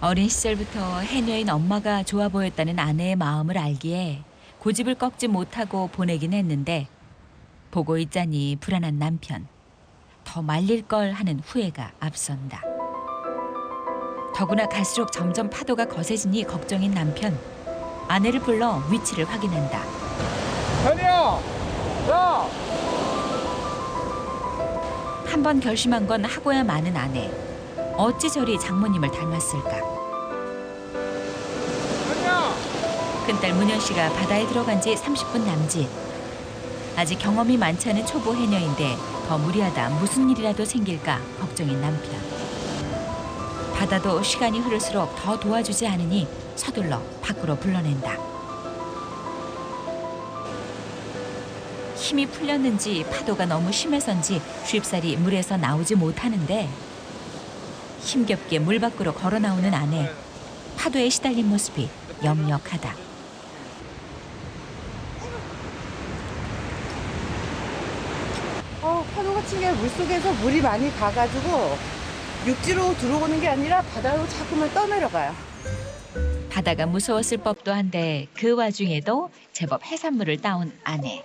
어린 시절부터 해녀인 엄마가 좋아 보였다는 아내의 마음을 알기에 고집을 꺾지 못하고 보내긴 했는데 보고 있자니 불안한 남편. 더 말릴 걸 하는 후회가 앞선다. 더구나 갈수록 점점 파도가 거세지니 걱정인 남편. 아내를 불러 위치를 확인한다. 현이야! 야! 한 번 결심한 건 하고야 마는 아내. 어찌 저리 장모님을 닮았을까. 현이야! 큰딸 문현 씨가 바다에 들어간 지 30분 남짓. 아직 경험이 많지 않은 초보 해녀인데 더 무리하다 무슨 일이라도 생길까 걱정인 남편. 바다도 시간이 흐를수록 더 도와주지 않으니 서둘러 밖으로 불러낸다. 힘이 풀렸는지 파도가 너무 심해서인지 쉽사리 물에서 나오지 못하는데 힘겹게 물 밖으로 걸어 나오는 아내. 파도에 시달린 모습이 역력하다. 파도가 친 게 물속에서 물이 많이 가가지고 육지로 들어오는 게 아니라 바다로 자꾸만 떠내려가요. 바다가 무서웠을 법도 한데 그 와중에도 제법 해산물을 따온 아내.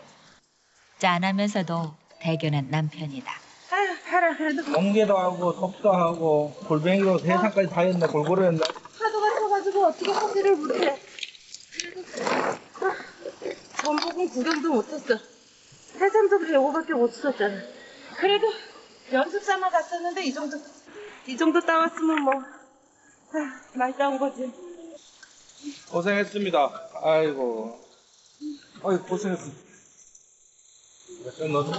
짠하면서도 대견한 남편이다. 아휴, 팔아 그래도 멍게도 하고 속도 하고 골뱅이도 세상까지 다 했네. 골고루 했네. 파도가 쳐가지고 어떻게 하지를 못해. 전복은 구경도 못했어. 해삼도 그래 요거밖에 못 썼잖아. 그래도 연습 삼아 갔었는데 이 정도 따왔으면 뭐 많이 따온 거지. 고생했습니다. 아이고. 어이 고생했어. 너도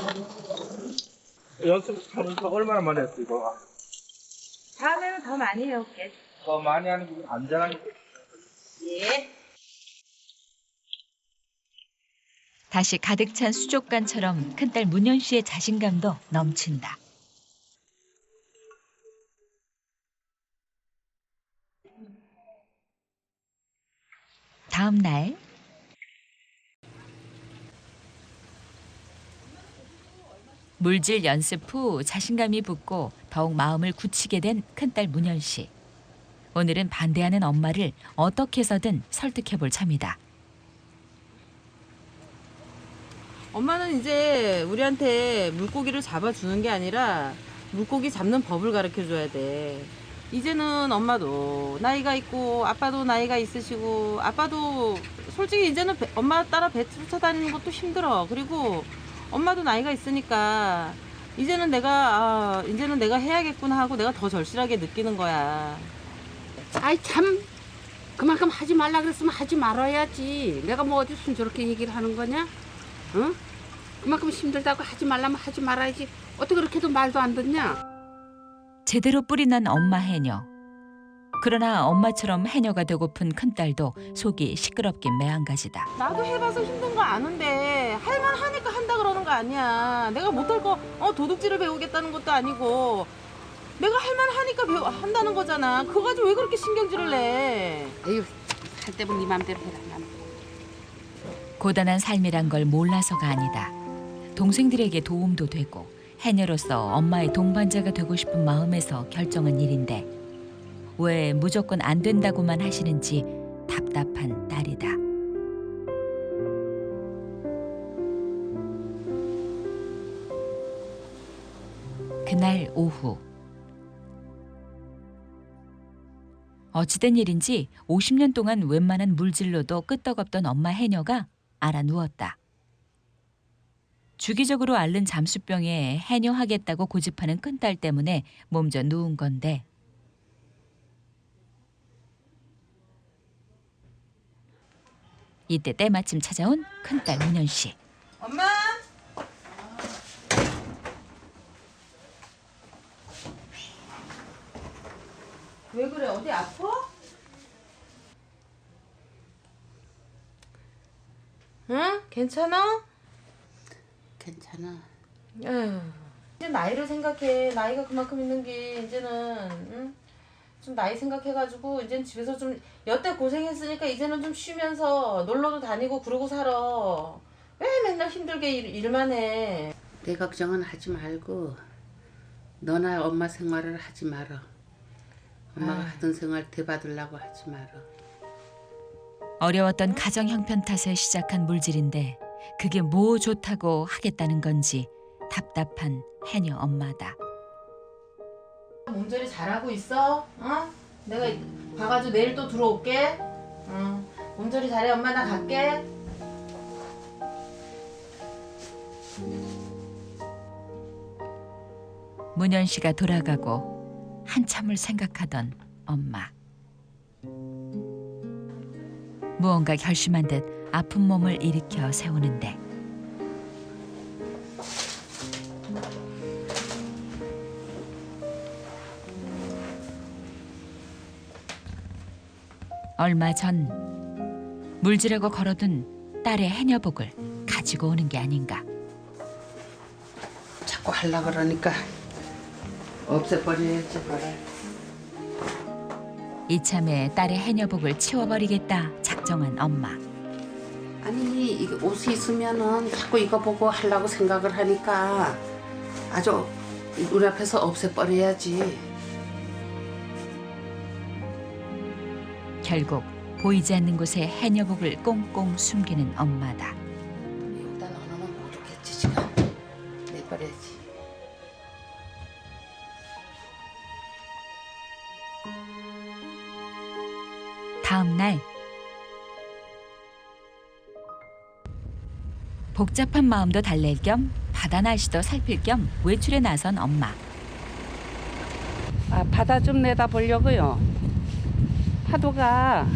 연습하면서 얼마나 많이 했어 이거. 다음에는 더 많이 해올게. 더 많이 하는 게 안전하게. 예. 다시 가득 찬 수족관처럼 큰딸 문현 씨의 자신감도 넘친다. 다음 날 물질 연습 후 자신감이 붙고 더욱 마음을 굳히게 된 큰딸 문현 씨. 오늘은 반대하는 엄마를 어떻게 해서든 설득해 볼 참이다. 엄마는 이제 우리한테 물고기를 잡아주는 게 아니라 물고기 잡는 법을 가르쳐줘야 돼. 이제는 엄마도 나이가 있고 아빠도 나이가 있으시고 아빠도 솔직히 이제는 엄마 따라 배추를 쳐다니는 것도 힘들어. 그리고 엄마도 나이가 있으니까 이제는 내가 해야겠구나 하고 내가 더 절실하게 느끼는 거야. 아이 참 그만큼 하지 말라 그랬으면 하지 말아야지. 내가 뭐 어디서 저렇게 얘기를 하는 거냐? 응? 그만큼 힘들다고 하지 말라면 하지 말아야지. 어떻게 그렇게도 말도 안 듣냐? 제대로 뿌리 난 엄마 해녀. 그러나 엄마처럼 해녀가 되고픈 큰딸도 속이 시끄럽긴 매한가지다. 나도 해봐서 힘든 거 아는데 할만하니까 한다 그러는 거 아니야. 내가 못할 거 도둑질을 배우겠다는 것도 아니고 내가 할만하니까 한다는 거잖아. 그거 가지고 왜 그렇게 신경질을 내? 에휴, 할 때면 네 맘대로 해라. 고단한 삶이란 걸 몰라서가 아니다. 동생들에게 도움도 되고 해녀로서 엄마의 동반자가 되고 싶은 마음에서 결정한 일인데 왜 무조건 안 된다고만 하시는지 답답한 딸이다. 그날 오후 어찌된 일인지 50년 동안 웬만한 물질로도 끄떡없던 엄마 해녀가 알아 누웠다. 주기적으로 앓는 잠수병에 해녀하겠다고 고집하는 큰딸 때문에 몸져 누운 건데 이때 때마침 찾아온 큰딸 문현 씨. 엄마. 왜 그래? 어디 아파? 응? 괜찮아? 괜찮아. 에휴, 이제 나이를 생각해. 나이가 그만큼 있는 게 이제는 응? 좀 나이 생각해가지고 이제는 집에서 좀 여태 고생했으니까 이제는 좀 쉬면서 놀러도 다니고 그러고 살아. 왜 맨날 힘들게 일만 해? 내 걱정은 하지 말고 너나 엄마 생활을 하지 마라. 엄마가 하던 생활 되받으려고 하지 마라. 어려웠던 가정 형편 탓에 시작한 물질인데 그게 뭐 좋다고 하겠다는 건지 답답한 해녀 엄마다. 몸조리 잘하고 있어? 어? 내가 가가지고 내일 또 들어올게. 응. 몸조리 잘해. 엄마 나 갈게. 문현 씨가 돌아가고 한참을 생각하던 엄마. 무언가 결심한 듯 아픈 몸을 일으켜 세우는데 얼마 전 물질하고 걸어둔 딸의 해녀복을 가지고 오는 게 아닌가. 자꾸 하려고 그러니까 없애버려야지 뭐를. 이참에 딸의 해녀복을 치워버리겠다 작정한 엄마. 아니 이게 옷이 있으면은 자꾸 이거 보고 하려고 생각을 하니까 아주 눈앞에서 없애버려야지. 결국 보이지 않는 곳에 해녀복을 꽁꽁 숨기는 엄마다. 여기다 넣어놓으면 못 죽겠지 지금. 내버려야지. 다음 날 복잡한 마음도 달랠 겸 바다 날씨도 살필 겸 외출에 나선 엄마. 바다 좀 내다 보려고요. 파도가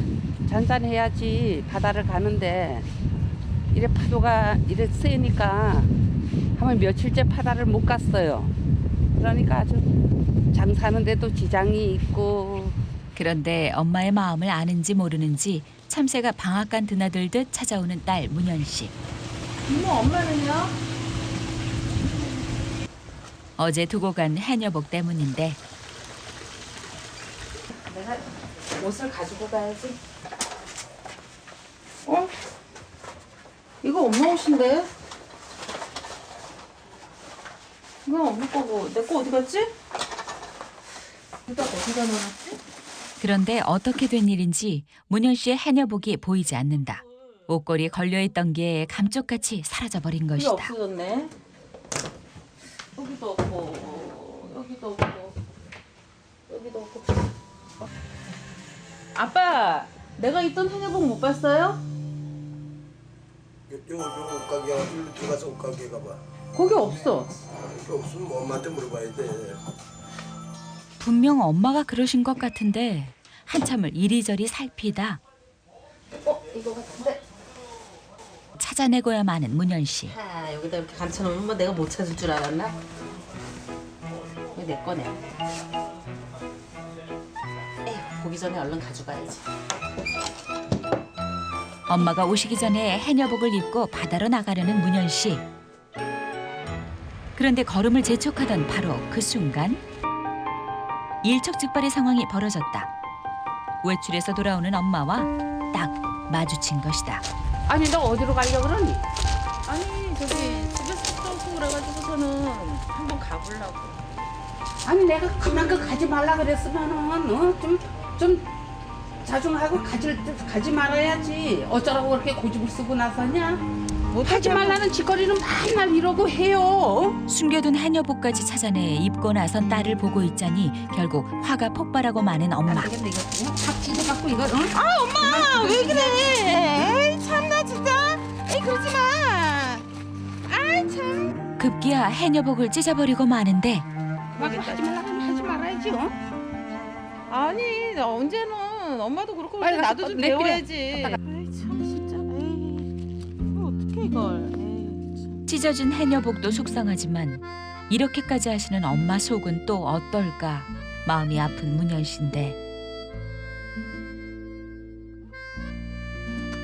잔잔해야지 바다를 가는데 이래 파도가 이래 세니까 한번 며칠째 바다를 못 갔어요. 그러니까 아주 장사하는데도 지장이 있고. 그런데 엄마의 마음을 아는지 모르는지 참새가 방앗간 드나들듯 찾아오는 딸 문현 씨. 이모 엄마는요? 어제 두고 간 해녀복 때문인데 내가 옷을 가지고 가야지. 이거 엄마 옷인데? 이건 엄마 거고 내 거 어디 갔지? 이거 어디다 넣어놨지? 그런데 어떻게 된 일인지 문현 씨의 해녀복이 보이지 않는다. 옷걸이 걸려있던 게 감쪽같이 사라져버린 이게 것이다. 없어졌네. 여기도 없고 여기도 없고 여기도 없고. 아빠, 내가 입던 해녀복 못 봤어요? 요 옷가게 일로 들어가서 옷가게 가봐. 거기 없어. 이게 없으면 뭐 엄마한테 물어봐야 돼. 분명 엄마가 그러신 것 같은데 한참을 이리저리 살피다 이거 같은데. 찾아내고야 마는 문현 씨. 여기다 이렇게 감춰놓으면 뭐 내가 못 찾을 줄 알았나? 이거 내 거네. 에휴, 보기 전에 얼른 가져가야지. 엄마가 오시기 전에 해녀복을 입고 바다로 나가려는 문현 씨. 그런데 걸음을 재촉하던 바로 그 순간 일촉즉발의 상황이 벌어졌다. 외출해서 돌아오는 엄마와 딱 마주친 것이다. 아니 너 어디로 가려고 그러니? 아니 저기 집에서 갔다 오고 그래가지고서는 한번 가보려고. 아니 내가 그만 가지 말라 그랬으면은 좀 자중하고 가지 말아야지. 어쩌라고 그렇게 고집을 쓰고 나서냐? 하지 말라는 짓거리는 맨날 이러고 해요. 숨겨둔 해녀복까지 찾아내 입고 나선 딸을 보고 있자니 결국 화가 폭발하고 마는 엄마. 근데 이거 그냥 탁 찢어갖고 이거 응? 엄마 왜 그래? 에이 참나 진짜. 에이 그러지 마. 아이 참. 급기야 해녀복을 찢어버리고 마는데 막 하지 말라 그러면 하지 말아야지. 어? 아니 나 언제는 엄마도 그렇고 빨리 그런데 나도 가서 좀 내버려. 배워야지. 에이 참 진짜. 에이 이거 어떻게 이걸. 에이 참. 찢어진 해녀복도 속상하지만 이렇게까지 하시는 엄마 속은 또 어떨까 마음이 아픈 문현 씨인데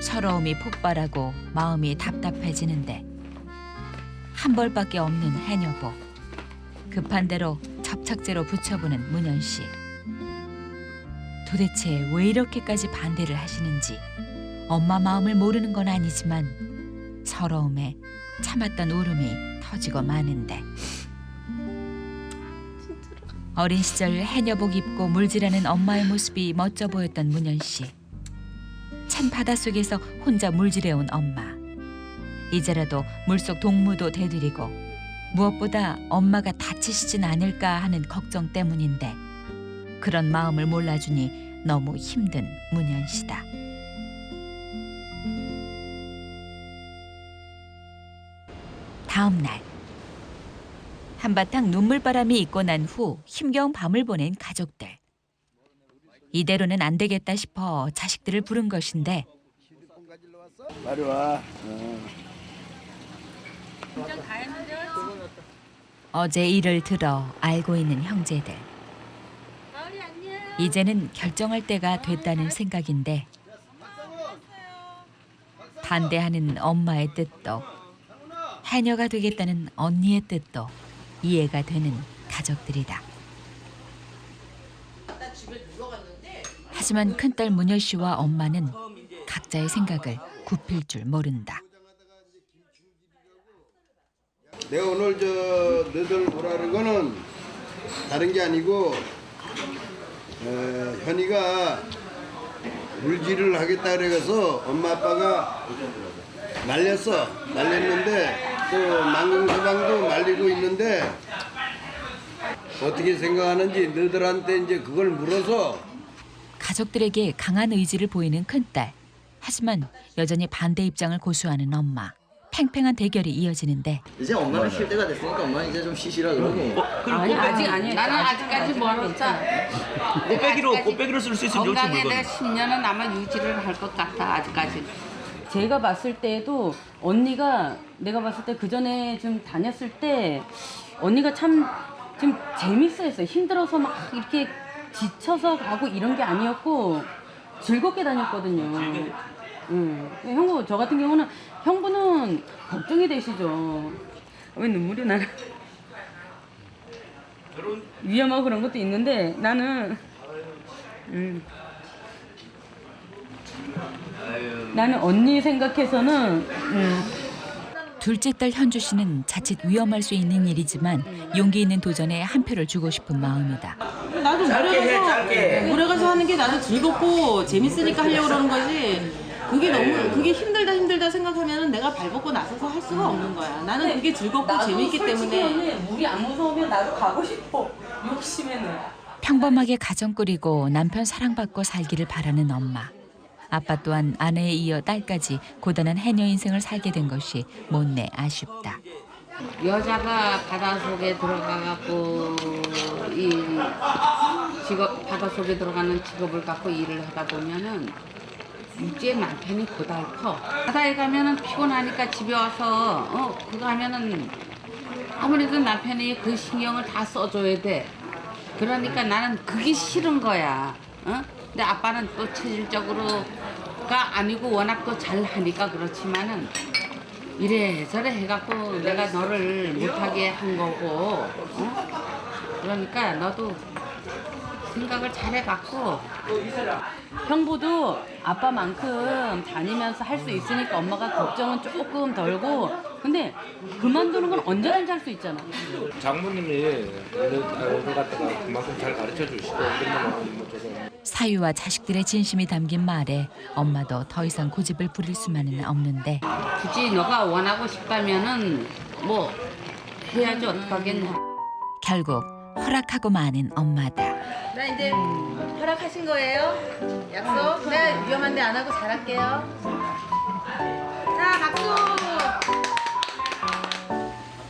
서러움이 폭발하고 마음이 답답해지는데 한 벌밖에 없는 해녀복. 급한 대로 접착제로 붙여보는 문현 씨. 도대체 왜 이렇게까지 반대를 하시는지 엄마 마음을 모르는 건 아니지만 서러움에 참았던 울음이 터지고 마는데 어린 시절 해녀복 입고 물질하는 엄마의 모습이 멋져 보였던 문현 씨. 찬 바닷속에서 혼자 물질해온 엄마. 이제라도 물속 동무도 대드리고 무엇보다 엄마가 다치시진 않을까 하는 걱정 때문인데 그런 마음을 몰라주니 너무 힘든 문현 씨다. 다음 날 한바탕 눈물바람이 있고 난 후 힘겨운 밤을 보낸 가족들. 이대로는 안 되겠다 싶어 자식들을 부른 것인데 빨리 와. 어제 일을 들어 알고 있는 형제들. 이제는 결정할 때가 됐다는 생각인데 반대하는 엄마의 뜻도 해녀가 되겠다는 언니의 뜻도 이해가 되는 가족들이다. 하지만 큰딸 문여 씨와 엄마는 각자의 생각을 굽힐 줄 모른다. 내가 오늘 너들 보라는 거는 다른 게 아니고 현이가 물질을 하겠다 그래서 엄마 아빠가 날렸는데 또 망공서방도 날리고 있는데 어떻게 생각하는지 너들한테 이제 그걸 물어서 가족들에게 강한 의지를 보이는 큰딸. 하지만 여전히 반대 입장을 고수하는 엄마. 팽팽한 대결이 이어지는데 이제 엄마는 쉴 때가 됐으니까 엄마는 이제 좀 쉬시라 그러고. 아니 아직 아니야. 나는 아직까지 뭐하고 있다. 꽃배기로 쓸 수 있으면 좋지 건강에 물건. 내가 10년은 아마 유지를 할 것 같아 아직까지. 제가 봤을 때도 언니가 내가 봤을 때 그 전에 좀 다녔을 때 언니가 참 좀 재밌어했어요. 힘들어서 막 이렇게 지쳐서 가고 이런 게 아니었고 즐겁게 다녔거든요. 형부 저 같은 경우는 형부는 걱정이 되시죠. 왜 눈물이 나나? 위험하고 그런 것도 있는데 나는 나는 언니 생각해서는 둘째 딸 현주 씨는 자칫 위험할 수 있는 일이지만 용기 있는 도전에 한 표를 주고 싶은 마음이다. 나도 물에 가서 하는 게 나도 즐겁고 재밌으니까 하려고 그러는 거지. 그게 힘들다 생각하면 내가 발벗고 나서서 할 수가 없는 거야. 나는 그게 즐겁고 재밌기 때문에. 물이 안 무서우면 나도 가고 싶어. 욕심에는. 평범하게 가정 꾸리고 남편 사랑받고 살기를 바라는 엄마. 아빠 또한 아내에 이어 딸까지 고단한 해녀 인생을 살게 된 것이 못내 아쉽다. 여자가 바닷속에 들어가갖고 이 직업 바닷속에 들어가는 직업을 갖고 일을 하다 보면은 육지의 남편이 고달퍼. 바다에 가면은 피곤하니까 집에 와서 그거 하면은 아무래도 남편이 그 신경을 다 써줘야 돼. 그러니까 나는 그게 싫은 거야. 근데 아빠는 또 체질적으로가 아니고 워낙 또 잘하니까 그렇지만은 이래저래 해갖고 내가 너를 못하게 한 거고, 그러니까 너도 생각을 잘해갖고. 형부도 아빠만큼 다니면서 할 수 있으니까 엄마가 걱정은 조금 덜고, 근데 그만두는 건 언제든지 할 수 있잖아. 장모님이 오늘 갖다가 그만큼 잘 가르쳐 주시고 그러면 뭐 저도 사유와 자식들의 진심이 담긴 말에 엄마도 더 이상 고집을 부릴 수만은 없는데 굳이 너가 원하고 싶다면은 뭐 해야지 어떡하겠나. 결국 허락하고 마는 엄마다. 나 이제 허락하신 거예요? 약속? 네, 위험한데 안 하고 잘할게요. 자, 박수!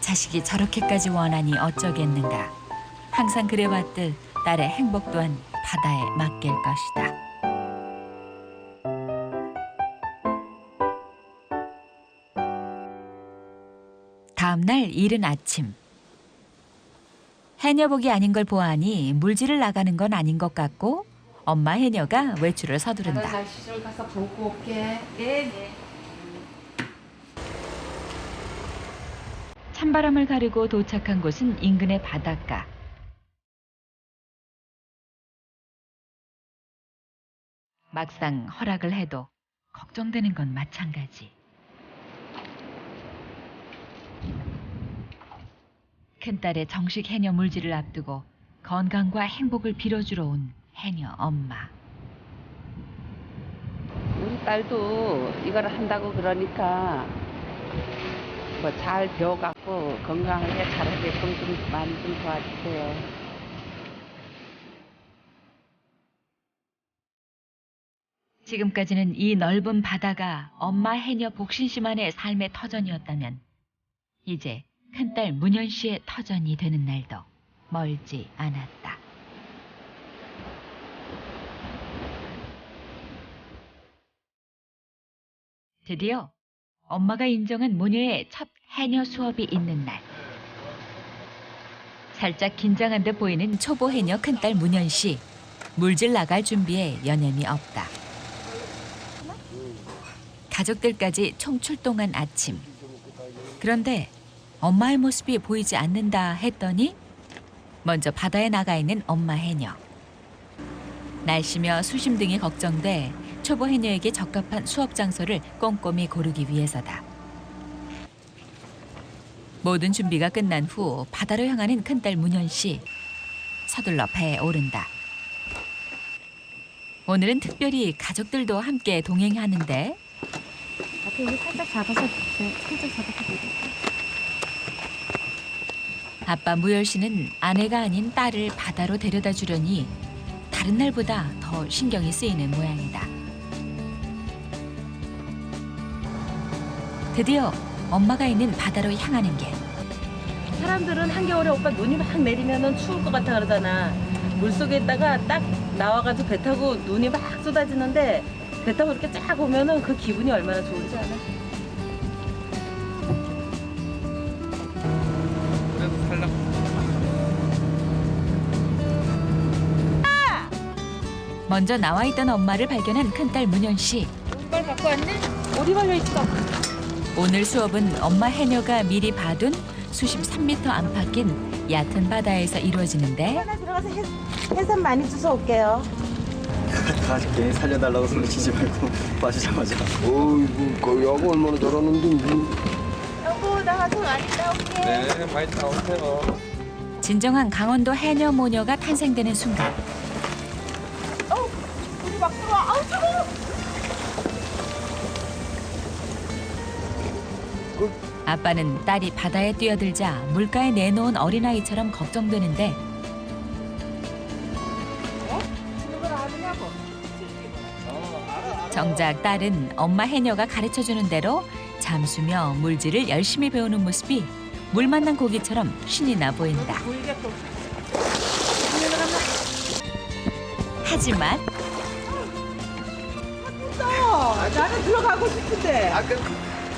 자식이 저렇게까지 원하니 어쩌겠는가. 항상 그래왔듯 딸의 행복 또한 바다에 맡길 것이다. 다음 날 이른 아침. 해녀복이 아닌 걸 보아하니 물질을 나가는 건 아닌 것 같고 엄마 해녀가 외출을 서두른다. 날씨 좀 가서 보고 올게. 네. 찬바람을 가르고 도착한 곳은 인근의 바닷가. 막상 허락을 해도 걱정되는 건 마찬가지. 큰딸의 정식 해녀 물질을 앞두고 건강과 행복을 빌어주러 온 해녀 엄마. 우리 딸도 이걸 한다고 그러니까 뭐 잘 배워갖고 건강하게 잘하게끔 좀 많이 좀 도와주세요. 지금까지는 이 넓은 바다가 엄마 해녀 복신 씨만의 삶의 터전이었다면 이제 큰딸 문현 씨의 터전이 되는 날도 멀지 않았다. 드디어 엄마가 인정한 모녀의 첫 해녀 수업이 있는 날. 살짝 긴장한 듯 보이는 초보 해녀 큰딸 문현 씨. 물질 나갈 준비에 여념이 없다. 가족들까지 총출동한 아침. 그런데 엄마의 모습이 보이지 않는다 했더니 먼저 바다에 나가 있는 엄마 해녀. 날씨며 수심 등이 걱정돼 초보 해녀에게 적합한 수업 장소를 꼼꼼히 고르기 위해서다. 모든 준비가 끝난 후 바다로 향하는 큰딸 문현 씨. 서둘러 배에 오른다. 오늘은 특별히 가족들도 함께 동행하는데 앞에 이거 살짝 잡아서, 아빠 무열 씨는 아내가 아닌 딸을 바다로 데려다 주려니 다른 날보다 더 신경이 쓰이는 모양이다. 드디어 엄마가 있는 바다로 향하는 길. 사람들은 한겨울에 오빠 눈이 막 내리면 추울 것 같아 그러잖아. 물속에 있다가 딱 나와가지고 배 타고 눈이 막 쏟아지는데 배 타고 이렇게 쫙 오면은 그 기분이 얼마나 좋은지 알아? 그래도 살라. 먼저 나와 있던 엄마를 발견한 큰딸 문현 씨. 오리발 갖고 왔네? 오리발려 있어. 오늘 수업은 엄마 해녀가 미리 봐둔 수심 3m 안팎인 얕은 바다에서 이루어지는데 하나 들어가서 해삼 많이 주워 올게요. 다시 괜히 살려달라고 소리치지 말고 빠지자마자. 어이구, 그 야구 얼마나 잘하는데. 여보 나가서 많이 따올게. 네, 많이 나오세요. 진정한 강원도 해녀 모녀가 탄생되는 순간 우리 막 들어와. 아우 뜨거워. 아빠는 딸이 바다에 뛰어들자 물가에 내놓은 어린아이처럼 걱정되는데 정작 딸은 엄마 해녀가 가르쳐주는 대로 잠수며 물질을 열심히 배우는 모습이 물 만난 고기처럼 신이 나 보인다. 하지만 나는 들어가고 싶은데.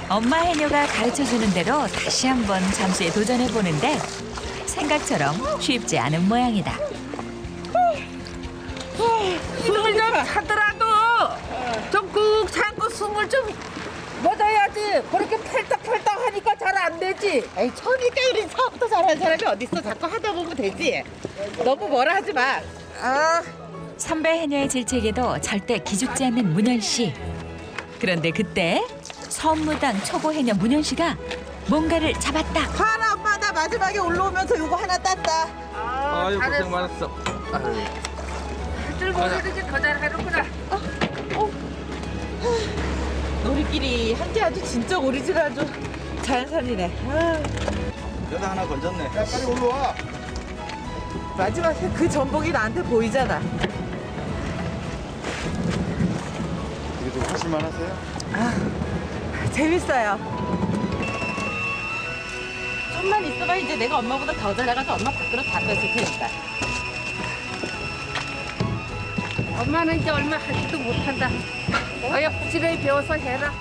엄마 해녀가 가르쳐주는 대로 다시 한번 잠수에 도전해보는데 생각처럼 쉽지 않은 모양이다. 숨을 좀 차더라도 좀 꾹 참고 숨을 좀 멎어야지. 그렇게 펄떡펄떡 하니까 잘 안 되지. 에이, 처음이니까 우리 처음부터 잘하는 사람이 어딨어. 자꾸 하다 보면 되지. 너무 뭐라 하지 마. 아, 선배 해녀의 질책에도 절대 기죽지 않는 문현 씨. 그런데 그때 선무당 초보 해녀 문현 씨가 뭔가를 잡았다. 하나 엄마 나 마지막에 올라오면서 요거 하나 땄다. 아유 고생 많았어. 줄 모르게 더 잘하는구나. 우리끼리 한게 아주 진짜 오리지널 아주 자연산이네. 아, 그래도 하나 건졌네. 야 빨리 올라와. 마지막에 그 전복이 나한테 보이잖아. 이게 좀 하실만 하세요? 재밌어요. 좀만 있어봐. 이제 내가 엄마보다 더 잘 나가서 엄마 밖으로 다 뺐을 테니까. 엄마는 이제 얼마 하지도 못한다. 너야 부지런히 배워서 해라.